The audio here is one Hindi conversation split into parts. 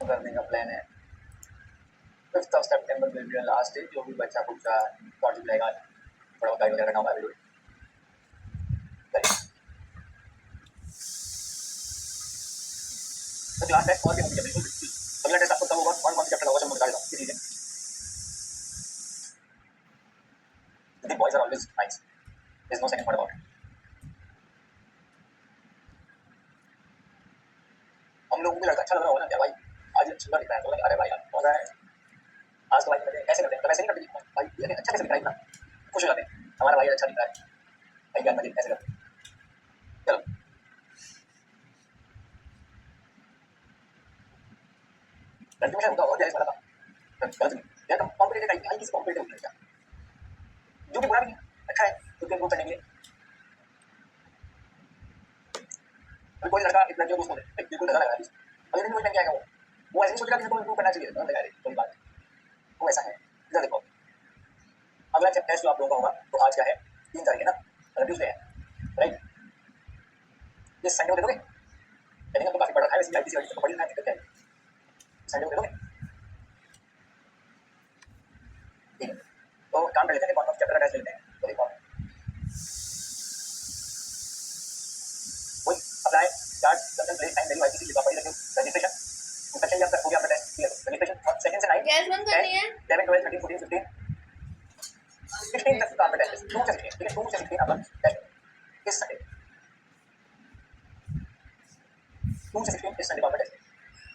करने का प्लान है। 5th of September will be the last day। जो भी बच्चा कुछ प्रोजेक्ट रहेगा थोड़ा गाइड वगैरह करना होगा वीडियो। तो क्लास टेस्ट और भी होगी बिल्कुल। अगला टेस्ट आपको तब होगा कौन सी चैप्टर होगा सब बता देता हूँ किसी दिन। The boys are always nice, there's no second thought about it। हम लोगों को लड़का अच्छा लग रहा होगा ना क्या भाई, आज सुंदर दिख रहा है तो अरे भाई मजा है आज तो भाई ऐसे करते हैं, तो ऐसे नहीं करते भाई ये अच्छा कैसे दिख रहा है इतना, खुश हो जाते हैं हमारा भाई अच्छा दिख रहा है भाई ज्ञान मजे ऐसे करते हैं। चलो लड़कियों में होगा और जैसे वाला था गलत नहीं यार, कॉम्पिटेटिव टाइप किसी कॉम्पिटेटिव नहीं क्या, जो कि बुरा भी नहीं अच्छा है तो इम्प्रूव करने के लिए। अभी कोई लड़का एक लड़कियों को बोले बिल्कुल लगा लगा रहा है अगले दिन कोई क्या आएगा वो ऐसे नहीं सोचेगा कि इसको इम्प्रूव करना चाहिए, लगा रहे कोई बात वो ऐसा है। इधर देखो अगला टेस्ट जो आप लोगों का होगा तो आज क्या है 3 तारीख है ना, ट्यूसडे है राइट, ये संडे को दे दोगे लेकिन तो काफी बड़ा है वैसे आईपीसी वाली तो बड़ी ना दिक्कत है, संडे को दे दोगे ठीक है। तो काम कर लेते हैं कौन सा चैप्टर का टेस्ट लेते हैं तो देखो वही apply start session place time value IPC लिखा पड़ी रखियो रजिस्ट्रेशन इंस्ट्रक्शन जब तक हो गया आपका टेस्ट क्लियर रजिस्ट्रेशन सेकंड से 9 गैस बंद करनी है 11 12 13 14 15 16 तक का आपका टेस्ट 2 से 16 ठीक है 2 से 16 आपका टेस्ट इस संडे 2 से 16 इस संडे का आपका टेस्ट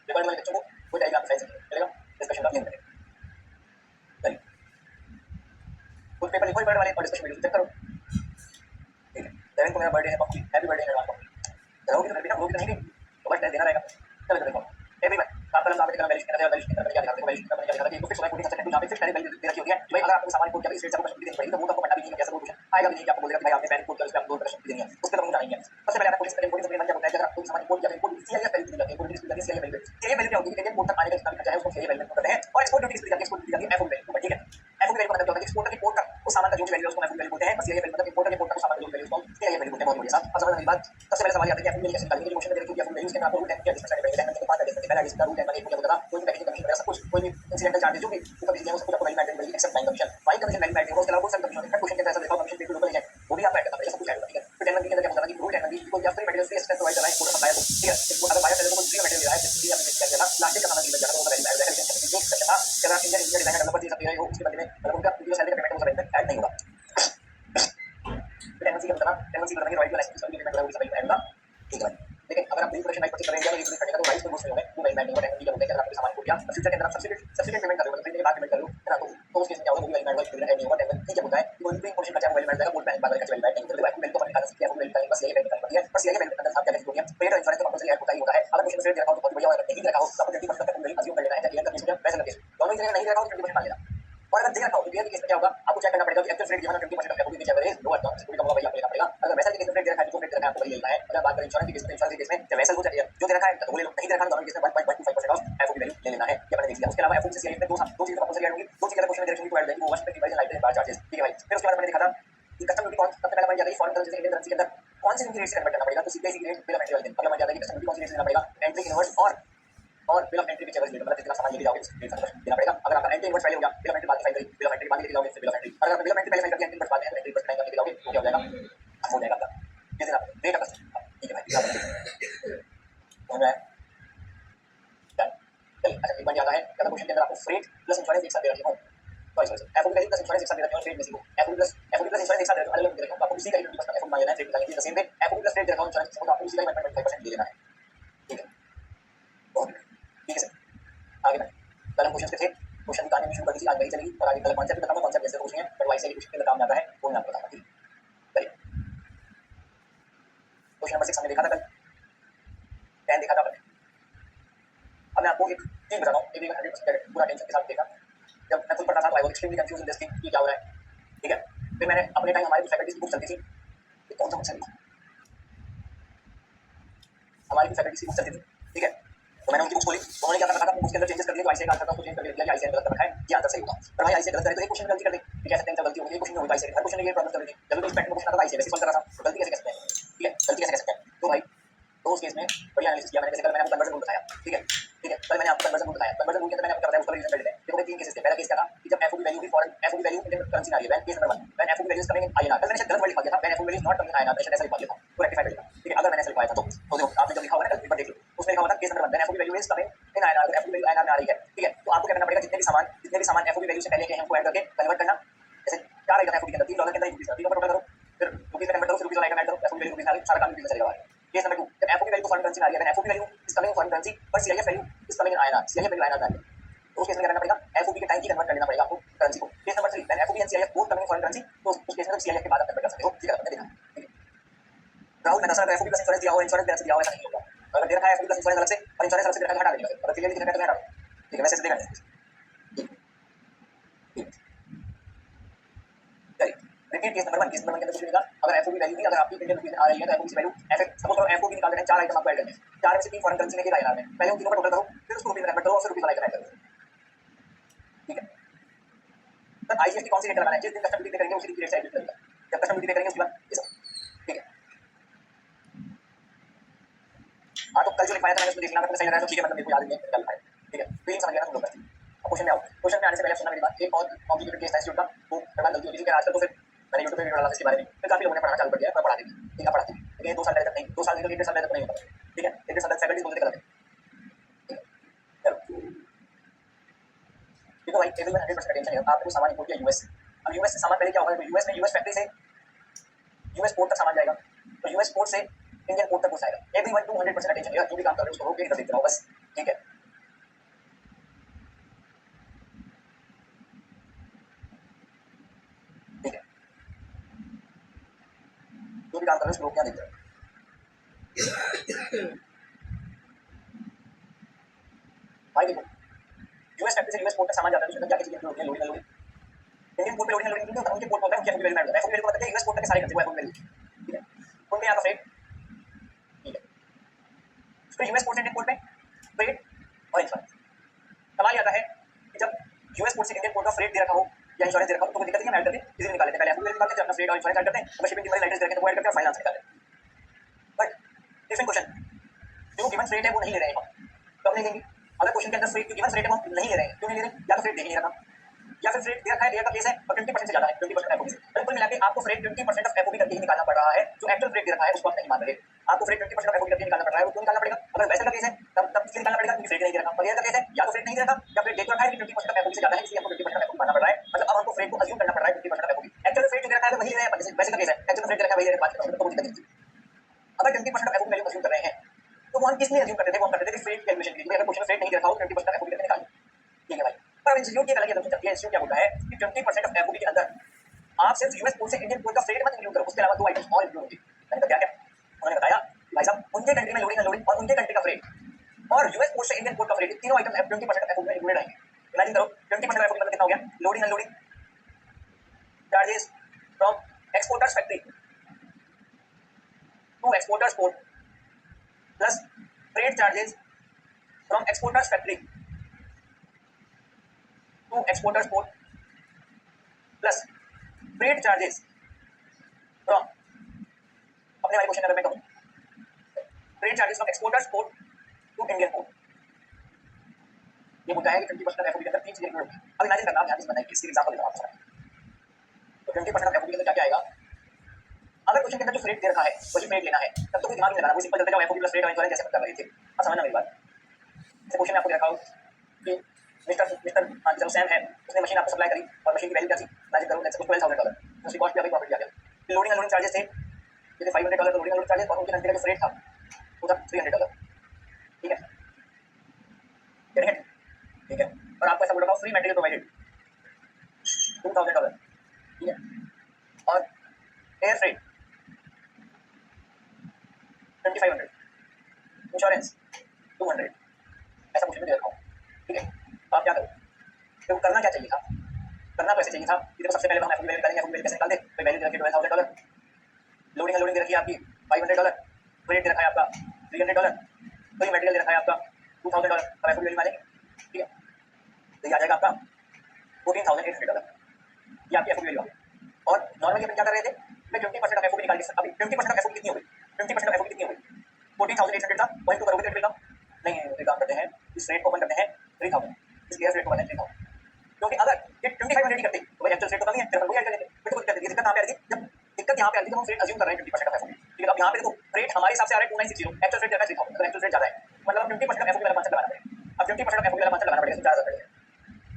रिकॉर्ड वाले बच्चों को वो जाएगा आपका साइंस चलेगा डिस्कशन का लिंक करेंगे चलिए कुछ पेपर लिखो बर्ड वाले और डिस्कशन वीडियो चेक करो ठीक है। 11 को मेरा बर्थडे है पक्की हैप्पी बर्थडे एडवांस पक्की रहोगे तो घर पे ना रहोगे तो नहीं तो बस टेस्ट देना रहेगा। चलो देखो एवरीवन आप कलम साबित करना वैलिड करना वैलिड करना क्या दिखाते हैं वैलिड करना क्या दिखाते हैं कुछ समय कोडिंग करते हैं जहां पे फिक्स टाइम वैल्यू दे रखी होती है भाई अगर आपको सामान कोड किया इस रेट से आपको प्रश्न देनी पड़ेगी तो वो तो आपको पता भी नहीं है कैसे वो क्वेश्चन आएगा भी नहीं कि आपको बोलेगा कि भाई आपने पैन कोड किया उस पे आपको 2 प्रश्न देनी है उस पे तो हम जानेंगे। सबसे पहले आपको कोडिंग करके कोडिंग करके क्या होता है अगर आप कोई सामान कोड किया तो कोड सीआईएफ वैल्यू दी जाती है कोड डिस्प्ले करके सीआईएफ वैल्यू सीआईएफ वैल्यू क्या होती है कि कोड तक आने का जितना भी खर्चा है उसको सीआईएफ वैल्यू करते हैं और एक्सपोर्ट ड्यूटी डिस्प्ले करके एक्सपोर्ट ड्यूटी जाती है एफओ वैल्यू ठीक है। एफओ वैल्यू का मतलब क्या होता है एक्सपोर्टर की पोर्ट तक उस सामान का जो भी वैल्यू है उसको एफओ वैल्यू बोलते हैं और सीआईएफ वैल्यू मतलब इंपोर्टर की पोर्ट तक उस सामान का जो वैल्यू है उसको सीआईएफ वैल्यू बोलते हैं। बहुत बढ़िया साहब अब समझ मेरी बात सबसे पहले सवाल आता है कि एफओ वैल्यू कैसे निकालेंगे क्वेश्चन में देखिए एफओ वैल्यू इसके आपको रूट है क्या डिस्कशन करेंगे टाइम के बाद देखते हैं पहला इसका रूट है मैंने क्या बताया कोई भी पैकेजिंग कमीशन वगैरह सब कुछ कोई भी इंसिडेंटल चार्जेस जो भी कमीशन है उसको आपको वैल्यू मैटर करेगी except time commission why commission value matter होगा उसके अलावा कोई सा कमीशन है क्वेश्चन के अंदर ऐसा देखो कमीशन पे लोकल है वो भी आप ऐड करना पड़ेगा सब कुछ ऐड करना ठीक है। फिर 10 मंथ के अंदर क्या होता है कि रूट 10 मंथ को या फिर मटेरियल से प्रोवाइड कर रहा है पूरा सप्लाई को ठीक है इसको अगर बायो को फ्री मटेरियल है जिसके लिए आपने कर देना लास्ट का सामान मिल जाएगा वो वैल्यू ऐड करेंगे जो सेक्शन था अगर आप इंजीनियर डिजाइन डेवलपर दे सकते हो उसके बदले में मतलब उनका वीडियो सैलरी का पेमेंट उस रेट में ऐड नहीं होगा। फिर एमसी का बताना एमसी करने के रॉयल्टी लाइसेंस का पेमेंट होगा उसका ऐड होगा ठीक है। लेकिन अगर आप बिल प्रोडक्शन राइट परचेज करेंगे तो ये करने का तो राइट में घुस होगा वो वैल्यू मैटर होगा एमसी का होता है अगर आप सामान को किया फ्यूचर के अंदर आप सब्सिडी पेमेंट कर रहे हो मतलब के बाद पेमेंट कर रहे हो है ना तो उस केस में क्या होगा वो वैल्यू मैटर होगा नहीं होगा ठीक है होता है वो भी इंपोर्टेंट बचा वैल्यू मैटर का बोल बैंक बाजार का वैल्यू मैटर नहीं तो वैल्यू को निकाल सकते हैं वो वैल्यू का बस यही वैल्यू करनी है बस यही वैल्यू अंदर आप क्या लिखोगे पेड इंश्योरेंस तो कंपलसरी ऐड होता ही होता है अगर क्वेश्चन से दिया हो तो बहुत बढ़िया अगर नहीं रखा हो तो 20% तक वैल्यू अज्यूम कर लेना है क्लियर करने से वैसे लगे दोनों ही जगह नहीं रखा हो 20% मान लेना और अगर दे रखा हो तो क्लियर केस में क्या होगा आपको चेक करना पड़ेगा कि एक्चुअल रेट गिवन 20% है वो भी एवरेज लो अकाउंट से कम होगा भाई आपको लेना पड़ेगा अगर वैसा केस में रेट दे रखा है तो रेट रखा है आपको वही लेना है। अगर बात करें इंश्योरेंस की केस में इंश्योरेंस के केस में जब वैसा हो जाए जो दे रखा है तो वो ले लो नहीं दे रखा है दोनों केस में 1.25% ऑफ एफओ की वैल्यू ले लेना है ये मैंने देख लिया। उसके अलावा एफओ से सीआईएफ में दो चीजें कंपलसरी ऐड होंगी दो चीजें क्वेश्चन में डायरेक्टली प्रोवाइड करेंगे वो वॉश पे डिवाइस लाइट बार चार्जेस ठीक है भाई। फिर उसके बाद मैंने देखा था कि कस्टम ड्यूटी कौन सबसे पहले मैंने जाता है फॉरेन करेंसी इंडियन करेंसी के अंदर कौन सी रेट से कन्वर्ट करना पड़ेगा तो सीपीआई की रेट बिल ऑफ एंट्री वाले दिन अगला मैंने जाता है कि कस्टम ड्यूटी कौन सी रेट से देना पड़ेगा एंट्री इनवर्स और बिल ऑफ एंट्री के चेवर्स मतलब जितना सामान लेके जाओगे उसके रेट देना पड़ेगा। अगर आपका एंट्री इनवर्स पहले हो गया बिल ऑफ एंट्री बाद में फाइल करेंगे बिल ऑफ एंट्री बाद में लेके जाओगे बिल ऑफ एंट्री अगर आप बिल ऑफ एंट्री पहले फाइल करके एंट्री इनवर्स बाद में एंट्री इनवर्स टाइम लेके जाओगे तो क्या हो जाएगा हो जाएगा आपका ये दिन आप रेट ऑफ ठीक है भाई हो रहा है चलिए अच्छा एक बार याद है कल क्वेश्चन के अंदर आपको फ्रेट प्लस इंश्योरेंस एक साथ दे रखी हूं sorry FO value plus insurance एक साथ दे रखी हूं फ्रेट में सी एफओ प्लस इंश्योरेंस एक साथ दे रखी हूं अलग-अलग दे रखी हूं आपको उसी का 20% एफओ मांगना है फ्रेट निकालने के लिए same way FO plus freight दे रखा हूं इंश्योरेंस को आपको उसी का 1.25% ले लेना है ठीक है बहुत ठीक है सर आगे बढ़ते कल हम क्वेश्चन पे थे क्वेश्चन निकालने में शुरू कर दी आज वही चलेगी और आगे कल कॉन्सेप्ट बताऊंगा कॉन्सेप्ट कैसे पूछेंगे पर वाइस के क्वेश्चन के काम आता है वो मैं आपको बताऊंगा ठीक है। चलिए क्वेश्चन नंबर 6 हमने देखा था कल 10 देखा था हमने अब मैं आपको एक चीज बताता हूं ये भी 100% पूरा टेंशन के साथ देखा जब मैं खुद पढ़ा था तो I was extremely confuse in this thing कि क्या हो रहा है ठीक है। फिर मैंने अपने टाइम हमारी फैकल्टी की बुक चलती थी कि कौन सा बुक चलती हमारी फैकल्टी की बुक चलती थी ठीक है तो मैंने उनकी बुक खोली उन्होंने क्या रखा था उसके अंदर चेंजेस कर दिए तो आईसीआई का आंसर को चेंज कर दिया कि आईसीआई गलत रखा है ये आंसर सही होगा पर भाई आईसीआई गलत करे तो एक क्वेश्चन गलती कर दे कि कैसे टेंशन गलती होगी एक क्वेश्चन में होगी आईसीआई हर क्वेश्चन में ये प्रॉब्लम चल रही थी जब भी इस पैटर्न क्वेश्चन आता था आईसीआई वैसे सॉल्व कर रहा था गलती कैसे कर सकते हैं ठीक है गलती कैसे कर सकते हैं तो भाई तो उस केस में बढ़िया एनालिसिस किया मैंने जैसे कल मैंने आपको कन्वर्जन रूल बताया ठीक है ठीक है, कल मैंने आपको कन्वर्जन रूल बताया, कन्वर्जन रूल के अंदर मैंने आपको बताया उसका रीजन कर लेते हैं। देखो भाई 3 केसेस थे। पहला केस क्या था कि जब एफओबी वैल्यू भी foreign FOB value Indian currency में आ रही है, when case number 1 when FOB value is coming in INR. कल मैंने शायद गलत वर्ड लिखा दिया था, when FOB value is not coming in INR, मैंने शायद ऐसा लिखा दिया था, तो रेक्टिफाई कर देना। ठीक है, अगर मैंने ऐसा लिखवाया था तो देखो आपने जब लिखा होगा ना कल एक बार देख लो, उसमें लिखा होगा case number 1 when FOB value is coming in INR, अगर एफओबी वैल्यू आईएनआर में आ रही है, ठीक है, तो आपको क्या करना पड़ेगा, जितने भी सामान एफओबी वैल्यू से पहले के हैं उनको ऐड करके कन्वर्ट करना। जैसे 4 आइटम एफओबी के अंदर $3 के अंदर ₹1 3 टोटल करो, फिर रुपीस में कन्वर्ट करो, फिर रुपीस वाला आइटम ऐड करो, एफओबी वैल्यू रुपीस आ गई, सारा काम रुपीस में चलेगा। केस नंबर 2 जब एफओबी वैल्यू फॉरेन करेंसी में आ रही है, when FOB value is coming foreign currency but CIF value is coming in INR, CIF value INR में आ रही है, तो उस केस में क्या करना पड़ेगा, एफओबी के टाइम की कन्वर्ट कर लेना पड़ेगा आपको करेंसी को। Case number 3 when FOB and CIF both coming foreign currency, तो उस केस में सीआईएफ के बाद आप कन्वर्ट कर सकते हो। ठीक है, आपने देखा। ठीक है, राहुल मैंने एफओबी प्लस इंश्योरेंस दिया हो, इंश्योरेंस बैलेंस दिया हो, ऐसा नहीं होगा। अगर दे रखा है एफओबी प्लस इंश्योरेंस अलग से और इंश्योरेंस अलग से दे रखा है, हटा देंगे, अगर क्लियरली दिख रहा है तो हटा देंगे। ठीक है, वैसे देगा नहीं। ठीक है, repeat case number 1, case number 1 के अंदर कुछ नहीं लिखा, अगर एफओबी वैल्यू भी अगर आपकी इंडियन रुपीस में आ रही है तो एफओबी वैल्यू एफएक्स सपोज करो एफओबी निकाल रहे हैं, 4 आइटम आपको ऐड करने हैं, 4 में से 3 फॉरेन करेंसी में, 1 आईएनआर में, पहले उन तीनों का टोटल करो, फिर उसको रुपीस में कन्वर्ट करो और फिर रुपीस वाला आइटम ऐड करो। ठीक है, तब आईजीएसटी कौन सी रेट लगाना है, जिस दिन कस्टम ड्यूटी पे करेंगे उसी दिन की रेट से एडजस्ट करेगा, जब कस्टम ड्यूटी पे करेंगे उसके बाद ये सब। ठीक है, हाँ तो कल जो लिखवाया था मैंने उसमें देखना था, सही लग रहा है तो ठीक है, मतलब मेरे को याद नहीं है क्या लिखा है। ठीक है, तो ये समझ लेना तुम लोग। अब क्वेश्चन में आओ, क्वेश्चन में आने से पहले सुनना मेरी बात, एक बहुत कॉम्प्लिकेटेड केस था इंस्टीट्यूट का, वो मेरे बाद गलती होती थी कि आजकल तो फिर मैंने यूट्यूब पे वीडियो डाला था इसके बारे में, फिर काफी लोगों ने पढ़ाना चालू कर दिया है, मैं पढ़ाती थी। ठीक है, पढ़ाती थी, लेकिन 2 साल पहले तक नहीं, 2 साल नहीं तो 1.5 साल पहले तक नहीं होता। ठीक है, 1.5 साल तक फैकल्टी बोलते थे गलत है। ठीक है, चलो देखो भाई, टेबल में 100% अटेंशन है, आपने कोई सामान इंपोर्ट किया यूएस से, अब यूएस से सामान पहले क्या होगा, यूएस में यूएस फैक्ट्री से यूएस पोर्ट तक सामान जाएगा, तो यूएस पोर्ट से इंडियन पोर्ट तक पहुंचाएगा। एवरीवन 200% अटेंशन देगा, जो भी काम कर रहे हो उसको रोक के इधर देखते रहो बस। ठीक है, ठीक है, जो भी काम कर रहे हो उसको रोक के देखते रहो। भाई देखो, यूएस फैक्ट्री से यूएस पोर्ट तक सामान जाता है, उसमें क्या क्या चीजें होती है, लोडिंग अनलोडिंग, इंडियन पोर्ट पे लोडिंग अनलोडिंग नहीं होता, उनके पोर्ट पे होता है, उनकी एफओबी वैल्यू मैटर होता है, एफओबी वैल्यू को बताते हैं यूएस पोर्ट तक के सारे खर्चे वो एफओबी वैल्यू। ठीक है, उनके यहाँ का फ्रेट। ठीक है, तो यूएस पोर्ट से इंडियन पोर्ट में फ्रेट और इंश्योरेंस। सवाल आता है कि जब यूएस पोर्ट से इंडियन पोर्ट का फ्रेट दे रखा हो या इंश्योरेंस दे रखा हो तो कोई दिक्कत नहीं है, हम ऐड करके इजीली निकाल लेते हैं, पहले एफओबी वैल्यू निकालते हैं, अपना फ्रेट और इंश्योरेंस ऐड करते हैं, अगर शिपिंग की हमारी लाइसेंस दे रखे हैं तो वो ऐड करते हैं, फाइनेंस निकालते हैं। बट डिफरेंट क्वेश्चन, जो गिवन फ्रेट है वो नहीं ले रहे हैं हम, तो हम नहीं लेंगे। अगर क्वेश्चन के अंदर फ्रेट गिवन फ्रेट है वो हम नहीं ले रहे हैं, क्यों नहीं ले रहे हैं, या तो फ्रेट दे ही नहीं रखा, या फिर फ्रेट दे रखा है, एयर का केस है और 20% से ज्यादा है, 20% एफओबी से, बिल्कुल मिला के आपको फ्रेट 20% ऑफ एफओबी करके ही निकालना पड़ रहा है, जो एक्चुअल फ्रेट दे रखा है उसको आप नहीं मान रहे, आपको फ्रेट 20% ऑफ एफओबी करके निकालना पड़ रहा है, वो क्यों निकालना पड़ेगा, अगर वैसे का केस है तब इसलिए निकालना पड़ेगा क्योंकि फ्रेट नहीं दे रखा, और एयर का केस है या तो फ्रेट नहीं दे रखा या फ्रेट दे रखा है लेकिन 20% ऑफ एफओबी से ज्यादा है, इसलिए हमको 20% ऑफ एफओबी मानना पड़ रहा है, मतलब अब हमको फ्रेट को अज्यूम करना पड़ रहा है 20% ऑफ एफओबी, एक्चुअल फ्रेट जो दे रखा है वही ले रहे हैं, वैसे का केस है एक्चुअल फ्रेट दे रखा है वही ले रहे हैं, बात खत्म, तो कोई दिक्कत नहीं। अगर 20% ऑफ एफओबी वैल्यू अज्यूम कर रहे हैं तो वो हम किस लिए अज्यूम करते थे, वो हम करते थे फ्रेट कैलकुलेशन के लिए, अगर क्वेश्चन फ्रेट नहीं दे रखा हो 20% ऑफ एफओबी करके निकालो। ठीक है भाई, पर इंस्टीट्यूट की अलग ही चलती है, इंस्टीट्यूट क्या बोलता है कि 20% ऑफ एफओबी के अंदर आप सिर्फ यूएस पोर्ट से इंडियन पोर्ट का फ्रेट मत इंक्लूड करो, उसके अलावा 2 आइटम्स और इंक्लूड होंगे। मैंने कहा क्या क्या, उन्होंने बताया भाई साहब उनके कंट्री में लोडिंग अनलोडिंग और उनके कंट्री का फ्रेट और यूएस पोर्ट से इंडियन पोर्ट का फ्रेट, तीनों आइटम 20% एफओबी में इंक्लूडेड आएंगे। इमेजिन करो 20% एफओबी मतलब कितना हो गया, loading unloading charges from exporters factory to exporters port plus freight charges from exporters factory to exporters port plus freight charges from, अपने वाले क्वेश्चन अगर मैं कहूं, freight charges from exporters port to Indian port, ये बोलता है कि 20% एफओबी के अंदर 3 चीजें इंक्लूड होंगी। अब इमेजिन करना, ध्यान से समझना, इसकी एग्जांपल देता हूं आपको। तो 20% एफओबी के अंदर क्या क्या आएगा, अगर क्वेश्चन के अंदर जो फ्रेट दे रखा है वही फ्रेट लेना है तब तो कोई दिमाग नहीं लगाना, वो सिंपल चलते जाओ, एफओबी प्लस फ्रेट और इंश्योरेंस जैसे कर रहे थे। अब समझना मेरी बात, जैसे क्वेश्चन में आपको दे रखा हो कि मिस्टर चलो सैम है, उसने मशीन आपको सप्लाई करी और मशीन की वैल्यू क्या थी, इमेजिन करो लेट्स सपोज $12,000, उसकी कॉस्ट पे अभी प्रॉफिट दिया गया, लोडिंग अनलोडिंग चार्जेस थे जैसे $500 तो लोडिंग अनलोडिंग चार्जेस और उनके कंट्री का जो फ्रेट था वो था $300। ठीक है, गेटिंग इट? ठीक है, और आपको ऐसा बोल रखा हो फ्री मटेरियल प्रोवाइडेड $2,000। ठीक है, और एयर फ्रेट 2500, इंश्योरेंस 200, ऐसा कुछ भी दे रखा हूँ। ठीक है, तो आप क्या करो, तो करना क्या चाहिए था, करना तो ऐसे चाहिए था कि देखो सबसे पहले हम एफओबी वैल्यू निकालेंगे, एफओबी वैल्यू कैसे निकालते, तो वैल्यू दे रखी है $12,000, लोडिंग अनलोडिंग दे रखी है आपकी $500, फ्रेट दे रखा है आपका $300, कोई मटेरियल दे रखा है आपका $2,000, अब एफओबी वैल्यू निकालेंगे। ठीक है, तो ये आ जाएगा आपका $14,800, ये आपकी एफओबी वैल्यू आ गई। और नॉर्मली अपन क्या कर रहे थे, मैं 20% ऑफ एफओबी निकाल के, अभी 20% ऑफ एफओबी कितनी हो गई, 20% ऑफ एफओबी कितनी हो गई, 14,800 था, 0.2 करोगे तो कितना, नहीं ये काम करते हैं, इस रेट को ओपन करते हैं 3000, इस गियर रेट को बनाते हैं 3000, क्योंकि अगर ये 25 रेडी करते तो भाई एक्चुअल रेट तो कम ही है, फिर हम वही ऐड कर देते, फिर तो दिक्कत कहाँ पे आ रही थी, जब दिक्कत यहाँ पे आ रही थी, हम रेट अज्यूम कर रहे हैं 20% ऑफ एफओबी, ठीक है। अब यहाँ पे देखो रेट हमारे हिसाब से आ रहा है 2960, एक्चुअल रेट है 3000, अगर एक्चुअल रेट ज्यादा है मतलब हम 20% एफओबी वाला कॉन्सेप्ट लगाना पड़ेगा, अब 20% ऑफ एफओबी वाला कॉन्सेप्ट लगाना पड़ेगा, 4000 पड़ेगा,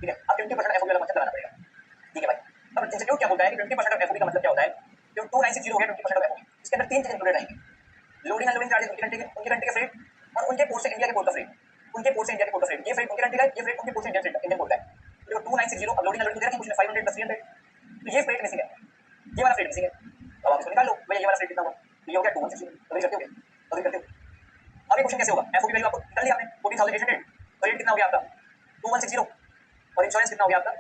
ठीक है। अब 20% एफओबी वाला कॉन्सेप्ट लगाना पड़ेगा, ठीक है भाई। अब इंस्टीट्यूट क्या बोलता है कि 20% ऑफ एफओबी का मतलब क्या होता है, जो 2960 हो गया 20% ऑफ एफओबी, इसके अंदर तीन चीजें इंक्लूडेड रहेंगी, लोडिंग अनलोडिंग चार्जेस उनके घंटे के फ्रेट और उनके पोर्ट से इंडिया के पोर्ट का फ्रेट, उनके पोर्ट से इंडिया के पोर्ट का फ्रेट, ये फ्रेट उनके घंटे का है, ये फ्रेट उनके पोर्ट से इंडियन पोर्ट का है। तो 2960 अब लोडिंग अनलोडिंग दे रखी है, कुछ 500 प्लस 300, तो ये फ्रेट मिसिंग है, ये वाला फ्रेट मिसिंग है। अब आप इसको निकाल लो, भैया ये वाला फ्रेट कितना हुआ, तो ये हो गया 2160, अभी करते हो क्या, अभी करते हो। अब ये क्वेश्चन कैसे होगा, एफओबी वैल्यू आपको निकाल लिया आपने 14800, तो रेट कितना हो गया आपका 2160 और इंश्योरेंस कितना हो गया आपका